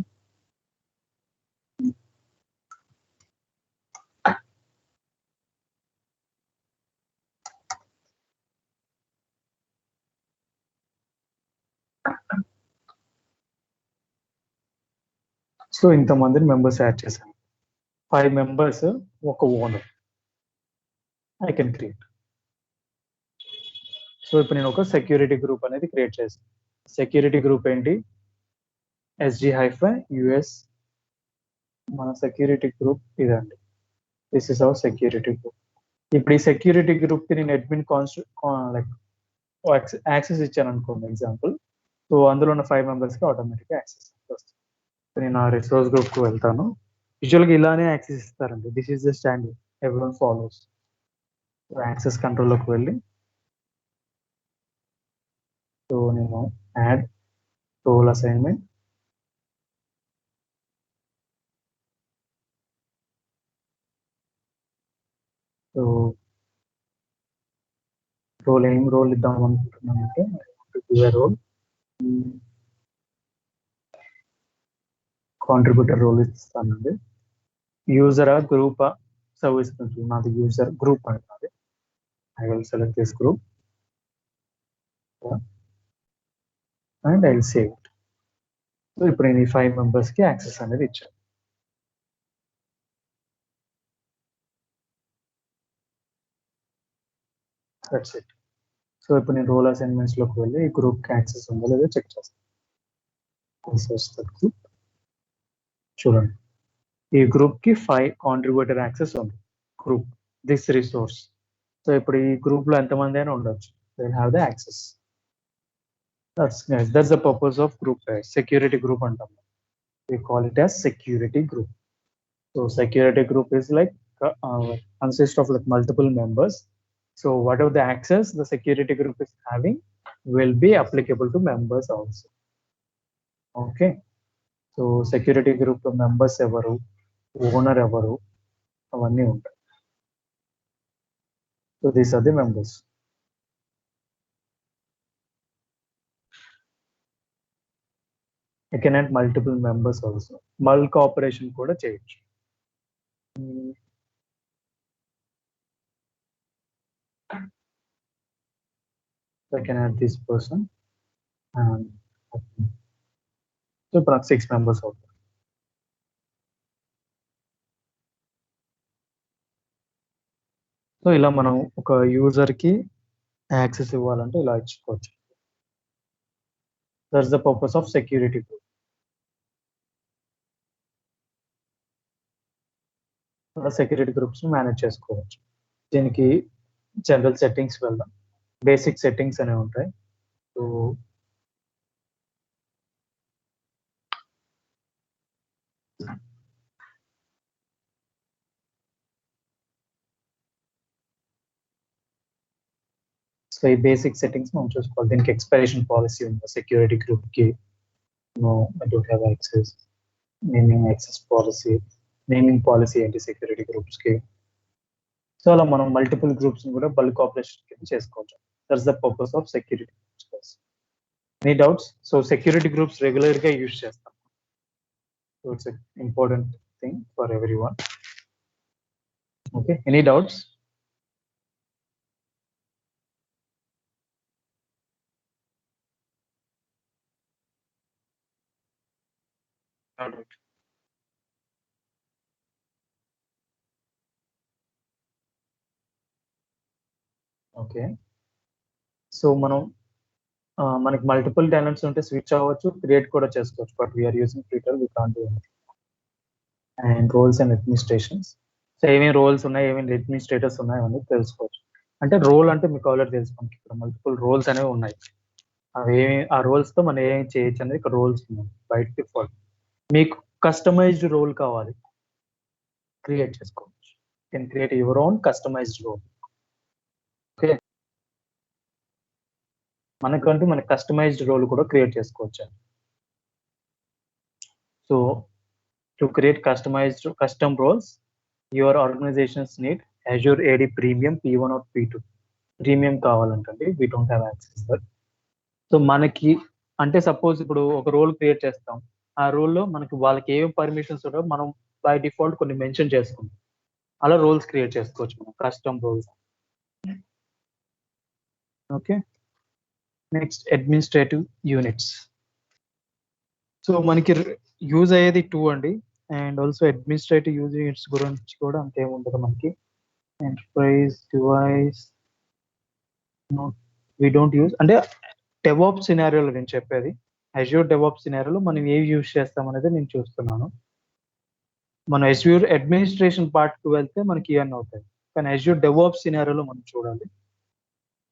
So ఇంతమందిని members add చేశాను. 5 members ఒక owner I can create. So ఇప్పుడు నేను ఒక security group అనేది create చేశాను. సెక్యూరిటీ గ్రూప్ ఏంటి? SG-US. మన సెక్యూరిటీ గ్రూప్ ఇదండి. This is hour security group. ఇప్పుడు ఈ సెక్యూరిటీ గ్రూప్ కి నేను అడ్మిన్ లైక్ యాక్సెస్ ఇచ్చాను అనుకోండి ఎగ్జాంపుల్. సో అందులో ఉన్న 5 మెంబర్స్ కి ఆటోమేటిక్గా యాక్సెస్ వస్తుంది. నేను ఆ రిసోర్స్ గ్రూప్ కు వెళ్తాను. యూజువల్గా ఇలానే యాక్సెస్ ఇస్తారండి. This is the standard everyone follows. Access కంట్రోల్లోకి వెళ్ళి సో నేను add role assignment, so role ఇద్దాం అనుకుంటున్నానంటే రోల్ కాంట్రిబ్యూటర్ రోల్ ఇస్తానండి. యూజరా గ్రూపా సర్వీస్ కంట్రోల్, నాది యూజర్ గ్రూప్ అంటున్నది. I will select this group and I will save it. So ఇప్పుడు నేను ఈ 5 మెంబర్స్ కి యాక్సెస్ అనేది ఇచ్చాను. That's it. సో ఇప్పుడు నేను రోల్ అసైన్మెంట్స్ లోకి వెళ్ళి ఈ గ్రూప్ కి యాక్సెస్ ఉందో లేదో చెక్ చేస్తాను. గ్రూప్ చూడండి, ఈ గ్రూప్ కి 5 కాంట్రిబ్యూటర్ యాక్సెస్ ఉంది. Group this resource. సో ఇప్పుడు ఈ గ్రూప్ లో ఎంతమంది అయినా ఉండొచ్చు. They have the access. That's the purpose of group. Security group అంటాం. We call it as security group. So security group is like consists of like multiple members. So whatever the access the security group is having will be applicable to members also. Okay. So security group members evaru, owner evaru, avanni untayi. So these are the members. I can add multiple members also. Bulk operation kuda cheyochu. I can add this person and so ఇప్పుడు 6 members అవుతారు. So ఇలా మనం ఒక user కి access ఇవ్వాలంటే ఇలా ఇచ్చుకోవచ్చు. That's the purpose of security group. Security groups manage చేసుకోవచ్చు. దీనికి జనరల్ సెట్టింగ్స్ వెళ్దాం. బేసిక్ సెట్టింగ్స్ అనేవి ఉంటాయి. సో సో ఈ బేసిక్ సెట్టింగ్స్ మనం చూసుకోవాలి. దీనికి ఎక్స్పైరేషన్ పాలసీ ఉంది సెక్యూరిటీ గ్రూప్ కి. No I don't have access. Naming access policy, naming policy ఏంటి సెక్యూరిటీ గ్రూప్స్ కి. సో అలా మనం మల్టిపుల్ గ్రూప్స్ కూడా బల్క్ ఆపరేషన్ కింద చేసుకోవచ్చు. That's the purpose of security groups. Any doubts? So security groups regular గా use చేస్తాం. So it's important thing for everyone. Okay, any doubts? Okay, so మనం మనకి మల్టిపుల్ టెనెంట్స్ ఉంటే స్విచ్ అవ్వచ్చు, create కూడా చేసుకోవచ్చు. But we're using Twitter, we can't do anything. And roles and administrations. So ఏమేమి roles ఉన్నాయి, ఏమేమి అడ్మినిస్ట్రేటర్స్ ఉన్నాయి అని తెలుసుకోవచ్చు. అంటే రోల్ అంటే మీకు ఆల్రెడీ తెలుసు, మనకి ఇక్కడ మల్టిపుల్ రోల్స్ అనేవి ఉన్నాయి. అవి ఆ రోల్స్‌తో మనం ఏం చేయొచ్చు అనేది ఇక్కడ రోల్స్ ఉన్నాయి. By default. మీకు కస్టమైజ్డ్ రోల్ కావాలి. క్రియేట్ చేసుకోవచ్చు. You can create your own customized role. Okay. మనకంటూ మన కస్టమైజ్డ్ రోల్ కూడా క్రియేట్ చేసుకోవచ్చు. So to create customized custom roles your organizations need Azure AD Premium P1 or P2. Premium కావాలంటండి. We don't have access that. So మనకి అంటే suppose ఇప్పుడు ఒక role create చేస్తాం. ఆ రోల్‌లో మనకి వాళ్ళకి ఏం పర్మిషన్స్ ఉన్నాయో మనం బై డిఫాల్ట్ కొన్ని మెన్షన్ చేసుకుంటాం. అలా రోల్స్ క్రియేట్ చేసుకోవచ్చు మనం custom roles. Okay. Next administrative units. So మనకి యూజ్ అయ్యేది 2 అండి. అండ్ ఆల్సో అడ్మినిస్ట్రేటివ్ యూనిట్స్ గురించి కూడా అంతేం ఉండదు మనకి. Enterprise device no we don't use అంటే డెవాప్స్ సినారియోలో నేను చెప్పేది. అజ్యూర్ డెవాప్స్ సినారియోలో మనం ఏవి యూజ్ చేస్తాం అనేది నేను చూస్తున్నాను. మన అజ్యూర్ అడ్మినిస్ట్రేషన్ పార్ట్‌కి వెళ్తే మనకి ఇవన్నీ అవుతాయి. కానీ అజ్యూర్ డెవాప్స్ సినారియోలో మనం చూడాలి.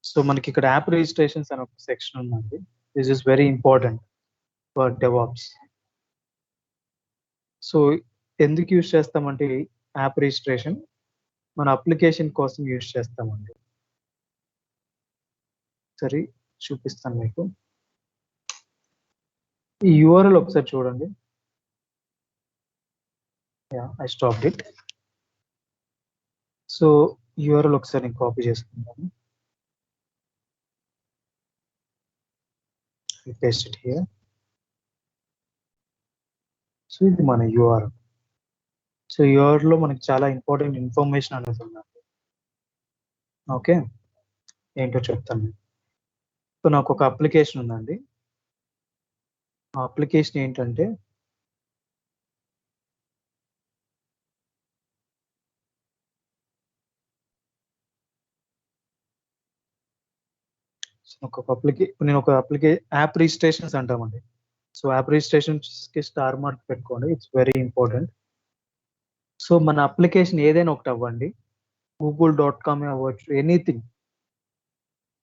సో మనకి ఇక్కడ యాప్ రిజిస్ట్రేషన్స్ అని ఒక సెక్షన్ ఉందండి. This is very important for DevOps. So ఎందుకు యూజ్ చేస్తామంటే యాప్ రిజిస్ట్రేషన్ మన అప్లికేషన్ కోసం యూజ్ చేస్తామండి. సరే చూపిస్తాను మీకు. ఈ యూఆర్ఎల్ ఒకసారి చూడండి. I stopped it. So URL ఒకసారి నేను కాపీ చేసుకుంటాను. Paste it here. సో ఇది మన యూఆర్ఎల్. సో యూఆర్ఎల్‌లో మనకి చాలా ఇంపార్టెంట్ ఇన్ఫర్మేషన్ అనేది ఉందండి. ఓకే. ఏంటో చెప్తాను. సో నాకు ఒక అప్లికేషన్ ఉందండి. ఆ అప్లికేషన్ ఏంటంటే నేను ఒక యాప్ రిజిస్ట్రేషన్స్ అంటామండి. సో యాప్ రిజిస్ట్రేషన్స్‌కి స్టార్ మార్క్ పెట్టుకోండి. It's very important. సో మన అప్లికేషన్ ఏదైనా ఒకటి అవ్వండి. google.com అవ్వచ్చు. Anything.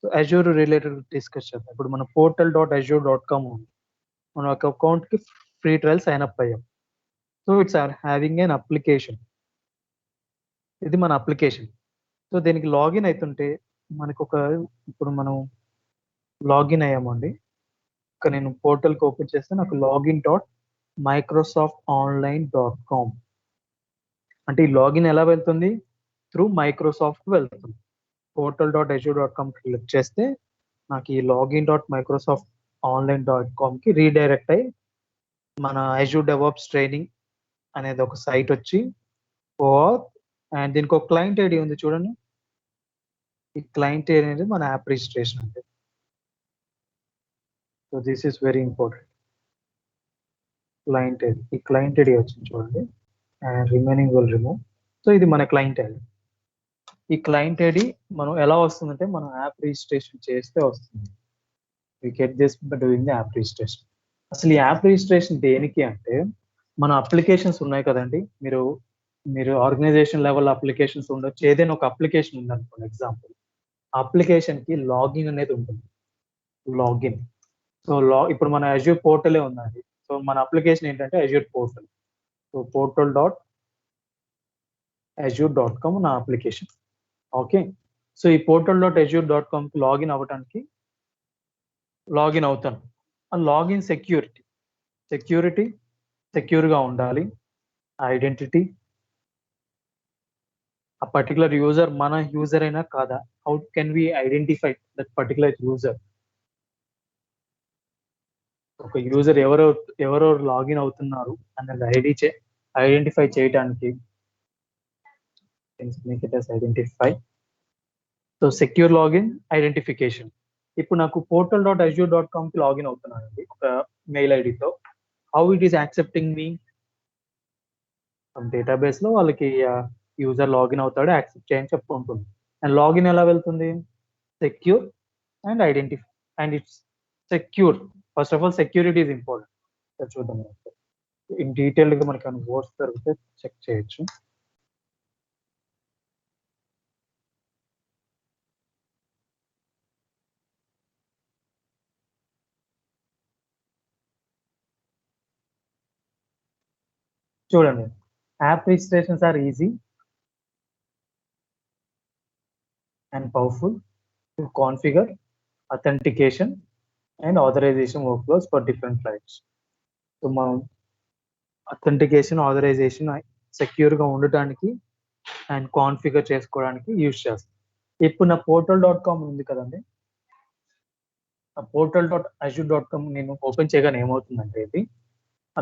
So Azure related discuss చేద్దాం. ఇప్పుడు మన portal.azure.com ఉంది. మన ఒక అకౌంట్‌కి ఫ్రీ ట్రయల్ సైన్ అప్ అయ్యాం. So it's having an application. ఇది మన అప్లికేషన్. సో దీనికి లాగిన్ అయితుంటే ఇప్పుడు మనం లాగిన్ అయ్యామండి. ఇక నేను పోర్టల్‌కి ఓపెన్ చేస్తే నాకు login.microsoftonline.com అంటే ఈ లాగిన్ ఎలా వెళ్తుంది? త్రూ మైక్రోసాఫ్ట్ వెళ్తుంది. portal.azure.com క్లిక్ చేస్తే నాకు ఈ login.microsoftonline.comకి రీడైరెక్ట్ అయ్యి మన అజ్యూర్ డెవాప్స్ ట్రైనింగ్ అనేది ఒక సైట్ వచ్చి అండ్ దీనికి ఒక క్లయింట్ ఐడి ఉంది చూడండి. ఈ క్లయింట్ ఐడి అనేది మన యాప్ రిజిస్ట్రేషన్ అండి. So this is very important. Client ID. ఈ క్లయింట్ ఐడి వచ్చింది చూడండి. And remaining will remove. So ఇది మన క్లయింట్ ఐడి. ఈ క్లయింట్ ఐడి మనం ఎలా వస్తుందంటే మనం యాప్ రిజిస్ట్రేషన్ చేస్తే వస్తుంది. We get this by doing the app registration. అసలు ఈ యాప్ రిజిస్ట్రేషన్ దేనికి అంటే మన అప్లికేషన్స్ ఉన్నాయి కదండి. మీరు ఆర్గనైజేషన్ లెవెల్ అప్లికేషన్స్ ఉండొచ్చు. ఏదైనా ఒక అప్లికేషన్ ఉందనుకోండి ఎగ్జాంపుల్. ఆ అప్లికేషన్‌కి లాగిన్ అనేది ఉంటుంది. లాగిన్. సో ఇప్పుడు మన అజ్యూర్ పోర్టలే ఉందండి. సో మన అప్లికేషన్ ఏంటంటే అజ్యూర్ పోర్టల్. సో portal.azure.com నా అప్లికేషన్. ఓకే. సో ఈ portal.azure.comకి లాగిన్ అవ్వటానికి లాగిన్ అవుతాను. ఆ లాగిన్ సెక్యూర్‌గా ఉండాలి. ఐడెంటిటీ ఆ పర్టిక్యులర్ యూజర్ మన యూజర్ అయినా కాదా? How can we identify that particular user? ఒక యూజర్ ఎవరెవరు లాగిన్ అవుతున్నారు అనేది ఐడెంటిఫై చేయటానికి make it as identify. So secure login, identification. ఇప్పుడు నాకు portal.azure.comకి లాగిన్ అవుతున్నానండి ఒక మెయిల్ ఐడితో. How it is accepting me? డేటాబేస్‌లో వాళ్ళకి యూజర్ లాగిన్ అవుతాడు, యాక్సెప్ట్ చేయని చెప్పి ఉంటుంది. అండ్ లాగిన్ ఎలా వెళ్తుంది? Secure and and it's secure. First of all security is important. ఇక్కడ చూద్దాం. ఇన్ డీటెయిల్డ్‌గా మనకేమైనా వర్డ్స్ దొరికితే చెక్ చేయొచ్చు. చూడండి, app registrations are easy and powerful to configure authentication and authorization workflows for different clients. So మనం అథెంటికేషన్, ఆథరైజేషన్ సెక్యూర్గా ఉండటానికి అండ్ కాన్ఫిగర్ చేసుకోవడానికి యూజ్ చేస్తాం. ఇప్పుడు నా portal.com ఉంది కదండి, ఆ portal.azure.com నేను ఓపెన్ చేయగానే ఏమవుతుందంటే ఇది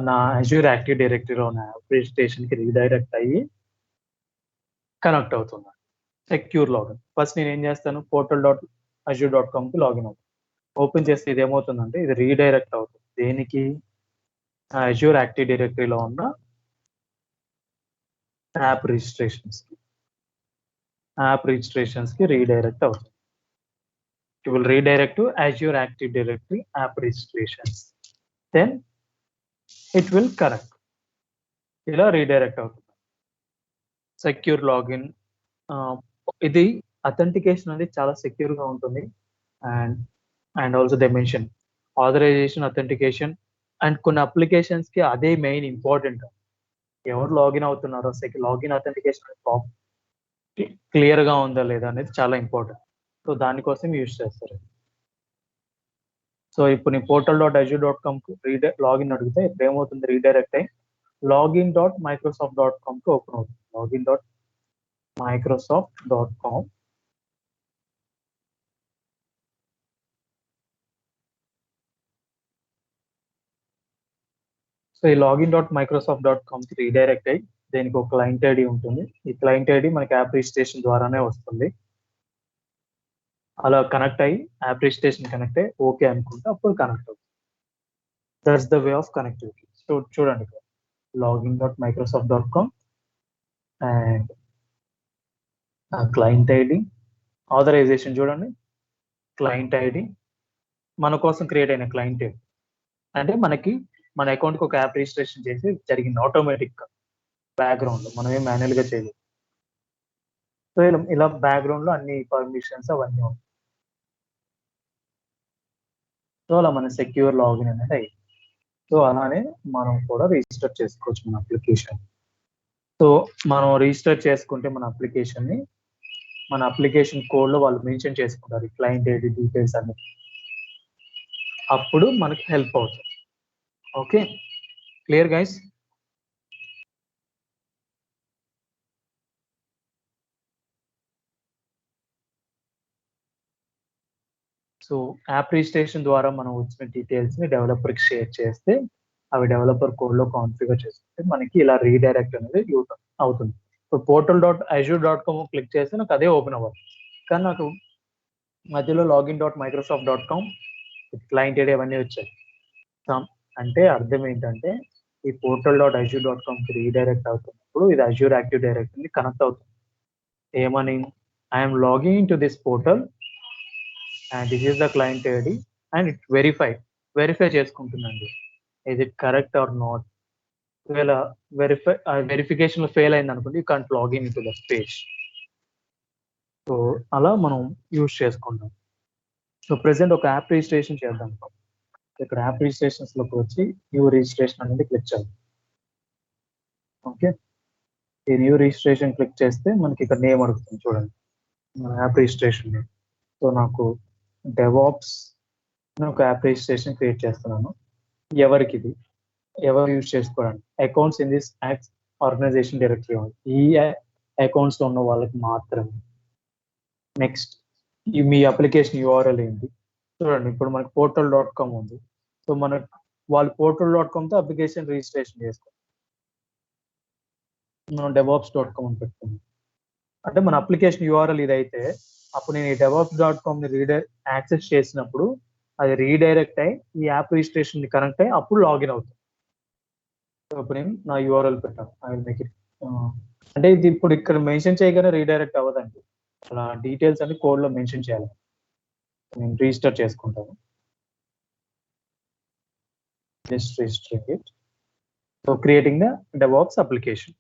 నా అజ్యూర్ యాక్టివ్ డైరెక్టరీలో ఉన్న అప్లికేషన్కి రీడైరెక్ట్ అయ్యి కనెక్ట్ అవుతుంది. Secure login. ఫస్ట్ నేను ఏం చేస్తాను, portal.azure.comకి లాగిన్ అవుతాను. ఓపెన్ చేస్తే ఇది ఏమవుతుందంటే ఇది రీడైరెక్ట్ అవుతుంది. దేనికి? అజ్యూర్ యాక్టివ్ డైరెక్టరీలో ఉన్న యాప్ రిజిస్ట్రేషన్స్కి రీడైరెక్ట్ అవుతుంది. It will redirect to Azure Active Directory app registrations. Then it will connect. ఇలా రీడైరెక్ట్ అవుతుంది. సెక్యూర్ లాగిన్, ఇది అథెంటికేషన్ అనేది చాలా సెక్యూర్గా ఉంటుంది. And also they mention authorization, authentication and కొన్ని అప్లికేషన్స్కి అదే మెయిన్ ఇంపార్టెంట్. ఎవరు లాగిన్ అవుతున్నారో లాగిన్ అథెంటికేషన్ క్లియర్గా ఉందా లేదా అనేది చాలా ఇంపార్టెంట్. సో దానికోసం యూజ్ చేస్తారు. సో ఇప్పుడు నేను portal.azure.comకి లాగిన్ అడిగితే ఇప్పుడు ఏమవుతుంది, రీడైరెక్ట్ అయ్యి login.microsoft.comకి ఓపెన్ అవుతుంది. login.microsoft.com. సో ఈ login.microsoft.comకి రీడైరెక్ట్ అయ్యి దీనికి ఒక క్లయింట్ ఐడి ఉంటుంది. ఈ క్లయింట్ ఐడి మనకి యాప్ రిజిస్ట్రేషన్ ద్వారానే వస్తుంది. అలా కనెక్ట్ అయ్యి యాప్ రిజిస్ట్రేషన్ కనెక్ట్ అయ్యి ఓకే అనుకుంటే అప్పుడు కనెక్ట్ అవుతుంది. That's the way of connectivity. So చూడండి, login.microsoft.com and client ID, authorization చూడండి, క్లయింట్ ఐడి మన కోసం క్రియేట్ అయిన క్లయింట్ ఐడి. అంటే మనకి మన అకౌంట్కి ఒక యాప్ రిజిస్ట్రేషన్ చేసి జరిగింది ఆటోమేటిక్గా బ్యాక్గ్రౌండ్లో, మనం ఏం మాన్యువల్గా చేయలేదు. సో ఇలా బ్యాక్గ్రౌండ్లో అన్ని పర్మిషన్స్ అవన్నీ ఉంటాయి. సో అలా మన సెక్యూర్ లాగిన్ అనేది అయ్యింది. సో అలానే మనం కూడా రిజిస్టర్ చేసుకోవచ్చు మన అప్లికేషన్. సో మనం రిజిస్టర్ చేసుకుంటే మన అప్లికేషన్ కోడ్లో వాళ్ళు మెన్షన్ చేసుకుంటారు క్లయింట్ ఐడి డీటెయిల్స్ అన్ని, అప్పుడు మనకి హెల్ప్ అవుతుంది. Okay, clear guys? So app registration ద్వారా మనం వచ్చిన డీటెయిల్స్ని డెవలపర్కి షేర్ చేస్తే అవి డెవలపర్ కోడ్లో కాన్ఫిగర్ చేసుకుంటే మనకి ఇలా రీడైరెక్ట్ అనేది యూజ్ అవుతుంది. ఇప్పుడు portal.azure.com క్లిక్ చేస్తే నాకు అదే ఓపెన్ అవ్వాలి, కానీ నాకు మధ్యలో login.microsoft.com క్లయింట్ ఐడి అవన్నీ వచ్చాయి. అంటే అర్థం ఏంటంటే ఈ portal.azure.comకి రీడైరెక్ట్ అవుతున్నప్పుడు ఇది అజ్యూర్ యాక్టివ్ డైరెక్టరీని కనెక్ట్ అవుతుంది. ఏమని, I'm logging to this portal and this is the client ID and it verify చేసుకుంటుందండి, is it correct or not. ఒకవేళ వెరిఫికేషన్ ఫెయిల్ అయింది అనుకోండి, you can't login to the page. So అలా మనం use చేసుకుంటాం. So present ఒక app registration చేద్దాం. ఇక్కడ యాప్ రిజిస్ట్రేషన్స్లోకి వచ్చి న్యూ రిజిస్ట్రేషన్ అనేది క్లిక్ చేయాలి. ఓకే, ఈ న్యూ రిజిస్ట్రేషన్ క్లిక్ చేస్తే మనకి ఇక్కడ నేమ్ అడుగుతుంది చూడండి, మన యాప్ రిజిస్ట్రేషన్ నేమ్. సో నాకు డెవాప్స్ ఒక యాప్ రిజిస్ట్రేషన్ క్రియేట్ చేస్తున్నాను. ఎవరికి ఇది, ఎవరు యూజ్ చేసుకోవడానికి, accounts in this act organization directory, ఈ అకౌంట్స్లో ఉన్న వాళ్ళకి మాత్రమే. నెక్స్ట్ మీ అప్లికేషన్ యూఆర్ఎల్ ఏంటి చూడండి, ఇప్పుడు మనకి portal.com ఉంది. సో వాళ్ళు portal.comతో అప్లికేషన్ రిజిస్ట్రేషన్ చేసుకోవాలి. మనం DevOps.com అని పెట్టుకున్నాం అంటే మన అప్లికేషన్ యూఆర్ఎల్ ఇదైతే అప్పుడు నేను ఈ DevOps.comని యాక్సెస్ చేసినప్పుడు అది రీడైరెక్ట్ అయ్యి ఈ యాప్ రిజిస్ట్రేషన్ కనెక్ట్ అయ్యి అప్పుడు లాగిన్ అవుతుంది. ఇప్పుడు నేను నా యూఆర్ఎల్ పెట్టాను, ఐ విల్ మేక్ ఇట్. అంటే ఇది ఇప్పుడు ఇక్కడ మెన్షన్ చేయగానే రీడైరెక్ట్ అవ్వదండి, అలా డీటెయిల్స్ అన్ని కోడ్లో మెన్షన్ చేయాలి. నేను రిజిస్టర్ చేసుకుంటాను, just registering it. So creating the DevOps application.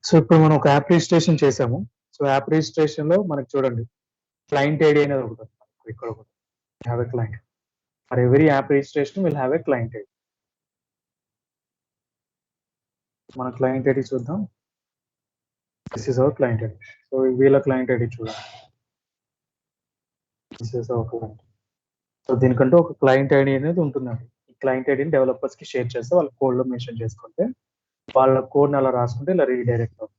So ఇప్పుడు మనం ఒక యాప్ రిజిస్ట్రేషన్ చేసాము. సో యాప్ రిజిస్ట్రేషన్ లో మనకి చూడండి క్లయింట్ ఐడి అనేది ఒకటి వస్తుంది. ఇక్కడ ఒకటి have a client. For every app registration will have a client ID. మన క్లయింట్ ఐడి చూద్దాం. This is our client ID. So వీళ్ళ క్లయింట్ ఐడి చూడండి. This is our client. So దీనికంటూ ఒక క్లయింట్ ఐడి అనేది ఉంటుందండి. ఈ క్లయింట్ ఐడిని డెవలపర్స్ కి షేర్ చేస్తే వాళ్ళ కోడ్ లో మెన్షన్ చేసుకుంటే వాళ్ళ కోడ్ అలా రాసుకుంటే ఇలా రీడైరెక్ట్ అవుతుంది.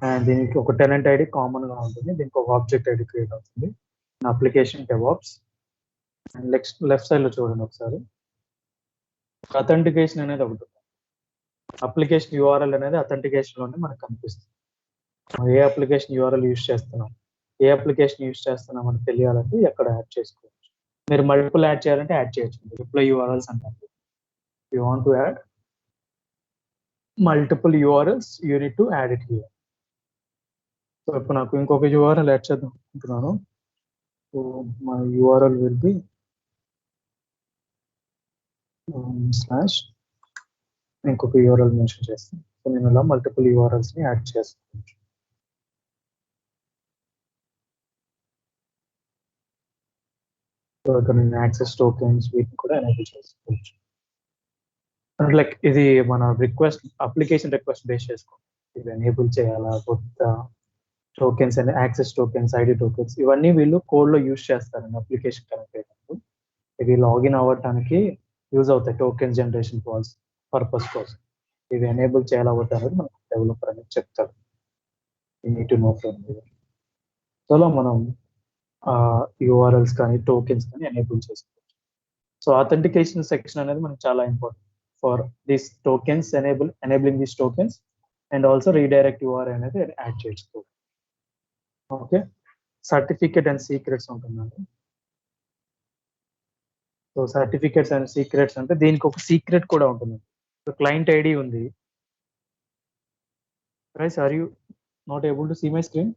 అండ్ దీనికి ఒక టెనెంట్ ఐడి కామన్ గా ఉంటుంది. దీనికి ఒక ఆబ్జెక్ట్ ఐడి క్రియేట్ అవుతుంది. Application DevOps. And left side లో చూడండి ఒకసారి అథెంటికేషన్ అనేది ఒకటి. అప్లికేషన్ యూఆర్ఎల్ అనేది అథెంటికేషన్ లోనే మనకు కనిపిస్తుంది. ఏ అప్లికేషన్ యూఆర్ఎల్ యూజ్ చేస్తున్నాం, ఏ అప్లికేషన్ యూజ్ చేస్తున్నాం అని తెలియాలంటే ఎక్కడ యాడ్ చేసుకోవచ్చు. మీరు మల్టిపుల్ యాడ్ చేయాలంటే యాడ్ చేయొచ్చు. రిప్లై యూఆర్ఎల్స్ అంటారు. You want to add multiple URLs you need to add it here. So ఇప్పుడు నాకు ఇంకొక యూఆర్ఎల్ యాడ్ చేద్దాం అనుకుంటున్నాను. So my URL will be slash ఇంకొక యూఆర్ఎల్ మెన్షన్ చేస్తాను. సో నేను ఇలా మల్టిపుల్ యూఆర్ఎల్స్ ని యాడ్ చేసుకోవచ్చు. సో ఇక్కడ నేను యాక్సెస్ టోకెన్స్ వీటిని కూడా ఎనేబుల్ చేసుకోవచ్చు. లైక్ ఇది మన రిక్వెస్ట్ అప్లికేషన్ రిక్వెస్ట్ బేస్ చేసుకోండి. ఇది ఎనేబుల్ చేయాలా, కొత్త tokens and access tokens, ID tokens ఇవన్నీ వీళ్ళు కోడ్ లో యూజ్ చేస్తారండి. అప్లికేషన్ కనెక్ట్ అయినప్పుడు ఇవి లాగిన్ అవ్వడానికి యూజ్ అవుతాయి. టోకెన్స్ జనరేషన్ కాల్స్ పర్పస్ కోసం ఇవి ఎనేబుల్ చేయాలా వద్దా అనేది మనకు డెవలపర్ అనేది చెప్తారు. You need to know from here. So మనం యూఆర్ఎల్స్ కానీ టోకెన్స్ కానీ ఎనేబుల్ చేసుకోవచ్చు. సో అథెంటికేషన్ సెక్షన్ అనేది మనకు చాలా important for this tokens enabling these tokens and also redirect URL అనేది యాడ్ చేసుకోవచ్చు. ఓకే, సర్టిఫికేట్ అండ్ సీక్రెట్స్ ఉంటుందండి. సో సర్టిఫికేట్స్ అండ్ సీక్రెట్స్ అంటే దీనికి ఒక సీక్రెట్ కూడా ఉంటుంది. సో క్లయింట్ ఐడి ఉంది. Right, are you not able to see my screen?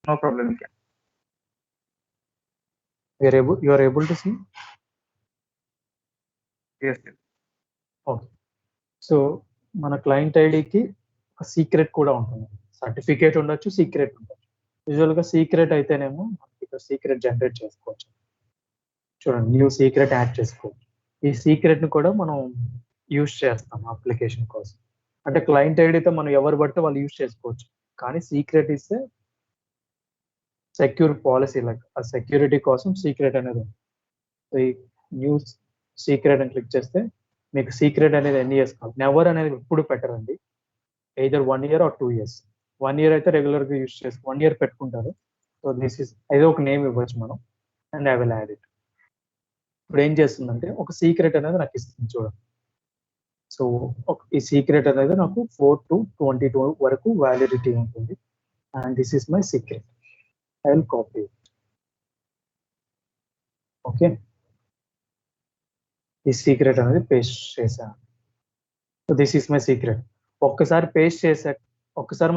No problem. You are able to see? Yes. Okay, so మన client ఐడికి ఒక సీక్రెట్ కూడా ఉంటుంది. సర్టిఫికేట్ ఉండొచ్చు, సీక్రెట్ ఉండొచ్చు. యూజువల్గా సీక్రెట్ అయితేనేమో ఇక్కడ సీక్రెట్ జనరేట్ చేసుకోవచ్చు. చూడండి, న్యూ సీక్రెట్ యాడ్ చేసుకోవచ్చు. ఈ సీక్రెట్ ని కూడా మనం యూజ్ చేస్తాం అప్లికేషన్ కోసం. అంటే క్లయింట్ ఐడితో మనం ఎవరు పడితే వాళ్ళు యూజ్ చేసుకోవచ్చు. కానీ సీక్రెట్ ఇస్తే సెక్యూర్ పాలసీ, లైక్ ఆ సెక్యూరిటీ కోసం సీక్రెట్ అనేది ఉంది. సో ఈ న్యూ సీక్రెట్ అని క్లిక్ చేస్తే మీకు సీక్రెట్ అనేది ఎన్ని ఇయర్స్ కాదు, నెవర్ అనేది ఎప్పుడు పెట్టరండి. Either 1 year or 2 years. 1 year అయితే రెగ్యులర్ గా యూజ్ చేసుకో, 1 year పెట్టుకుంటారు. సో దిస్ ఇస్ ఏదో ఒక నేమ్ ఇవ్వచ్చు మనం, and I will add it. ఇప్పుడు ఏం చేస్తుందంటే ఒక సీక్రెట్ అనేది నాకు ఇస్తుంది చూడండి. సో ఈ సీక్రెట్ అనేది నాకు 4/2/22 వరకు వ్యాలిడిటీ ఉంటుంది. And this is my secret. I will copy. Okay, ఈ సీక్రెట్ అనేది పేస్ట్ చేశాను. So this is my secret. ఒక్కసారి పేస్ట్ చేసా,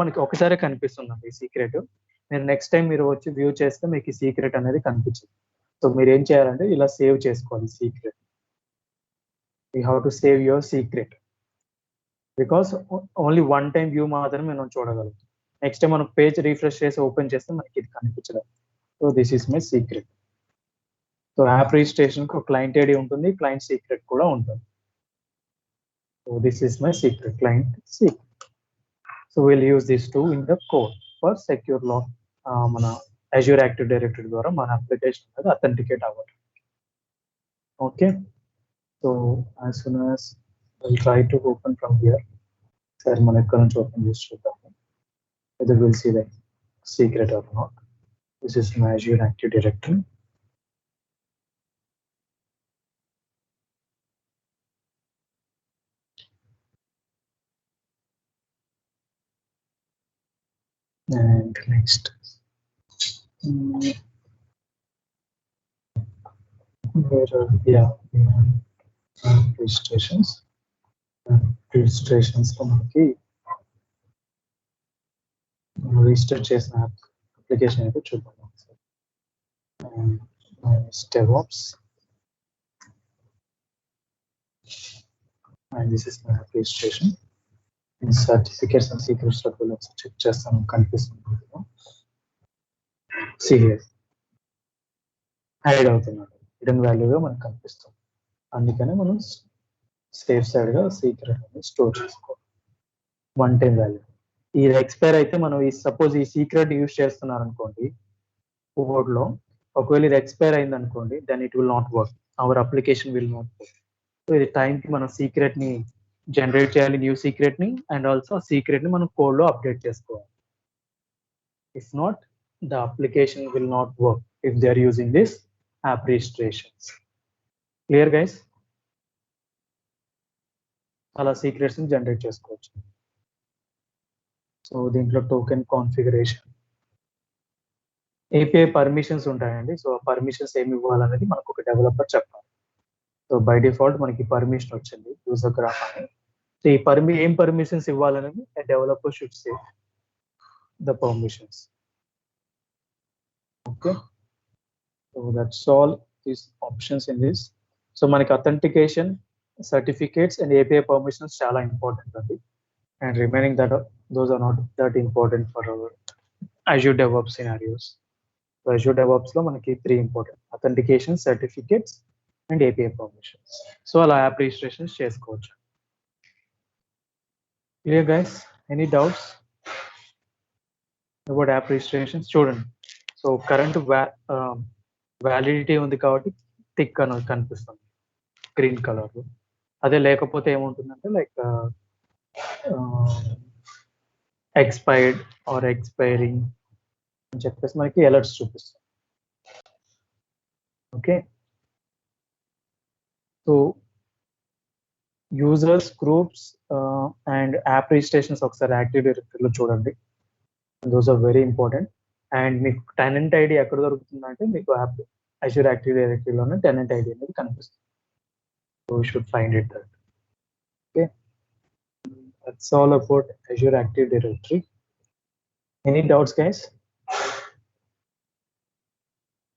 మనకి ఒకసారి కనిపిస్తుందండి ఈ సీక్రెట్. మీరు నెక్స్ట్ టైం మీరు వచ్చి వ్యూ చేస్తే మీకు ఈ సీక్రెట్ అనేది కనిపించింది. సో మీరు ఏం చేయాలంటే ఇలా సేవ్ చేసుకోవాలి secret. You have to save your secret because only one time view మాత్రమే మనం చూడగలుగుతాం. నెక్స్ట్ టైం మనం పేజ్ రీఫ్రెష్ చేసి ఓపెన్ చేస్తే మనకి ఇది కనిపించదు. So this is my secret. So app registration కు క్లయింట్ ఐడి ఉంటుంది, క్లయింట్ సీక్రెట్ కూడా ఉంటుంది. So this is my secret, client secret. So will use this two in the code for secure lock. మన Azure Active Directory ద్వారా మన application అనేది authenticate అవ్వాలి. Okay, so as soon as I try to open from here. సరే, మనం ఎక్కడ నుంచి open చేసి చూద్దాము. whether we'll see the secret or not. This is my Azure Active Directory. And next, where are registrations? Registrations మనకి register చేసిన application అయితే చూద్దాం. Mine is DevOps. And this is my application. In certificates and secrets check చేస్తాను కనిపిస్తుంది. See here. Hide అవుతున్నాడు, hidden వాల్యూగా మనకు కనిపిస్తుంది. అందుకనే మనం సేఫ్ సైడ్ గా సీక్రెట్ అనేది స్టోర్ చేసుకోవాలి. 1 టైం వాల్యూ. ఇది ఎక్స్పైర్ అయితే మనం సపోజ్ ఈ సీక్రెట్ యూజ్ చేస్తున్నారు అనుకోండి కోడ్ లో, ఒకవేళ ఇది ఎక్స్పైర్ అయింది అనుకోండి, then it will not work, our application will not work. So ఇది టైంకి మనం సీక్రెట్ ని జనరేట్ చేయాలి, న్యూ సీక్రెట్ ని, అండ్ ఆల్సో సీక్రెట్ ని మనం కోడ్ లో అప్డేట్ చేసుకోవాలి. If not, the application will not work if they are using this app registrations. Clear guys? అలా సీక్రెట్స్ ని జనరేట్ చేసుకోవచ్చు. సో దీంట్లో టోకెన్ కాన్ఫిగరేషన్, ఏపీఐ పర్మిషన్స్ ఉంటాయండి. సో ఆ పర్మిషన్స్ ఏమి ఇవ్వాలనేది మనకు ఒక డెవలపర్ చెప్పాలి. సో బై డిఫాల్ట్ మనకి పర్మిషన్ వచ్చింది యూజర్ గ్రాఫ్ అని. సో ఈ ఏం పర్మిషన్స్ ఇవ్వాలనేది developer should say the permissions. Okay, so that's all these options in this. So manaki authentication, certificates and API permissions chala important andi, and remaining that those are not that important for our Azure DevOps scenarios. So Azure DevOps lo manaki 3 important: authentication, certificates and API permissions. So ala app registrations chesukovachu. Clear guys? Any doubts about app registrations? Chudandi, so current validity ఉంది కాబట్టి tick అని కనిపిస్తుంది green colour లో. అదే లేకపోతే ఏముంటుందంటే like expired are expiring అని చెప్పేసి మనకి అలర్ట్స్ చూపిస్తుంది. Okay, so users, groups and app registrations ఒకసారి యాక్టివ్ డైరెక్టరీలో చూడండి. Those are very important. And మీకు టెనెంట్ ఐడి ఎక్కడ దొరుకుతుందంటే మీకు యాప్ Azure Active Directory లోనే టెనెంట్ ఐడి అనేది కనిపిస్తుంది. So you should find it there. Okay, that's all about Azure Active Directory. Any doubts guys?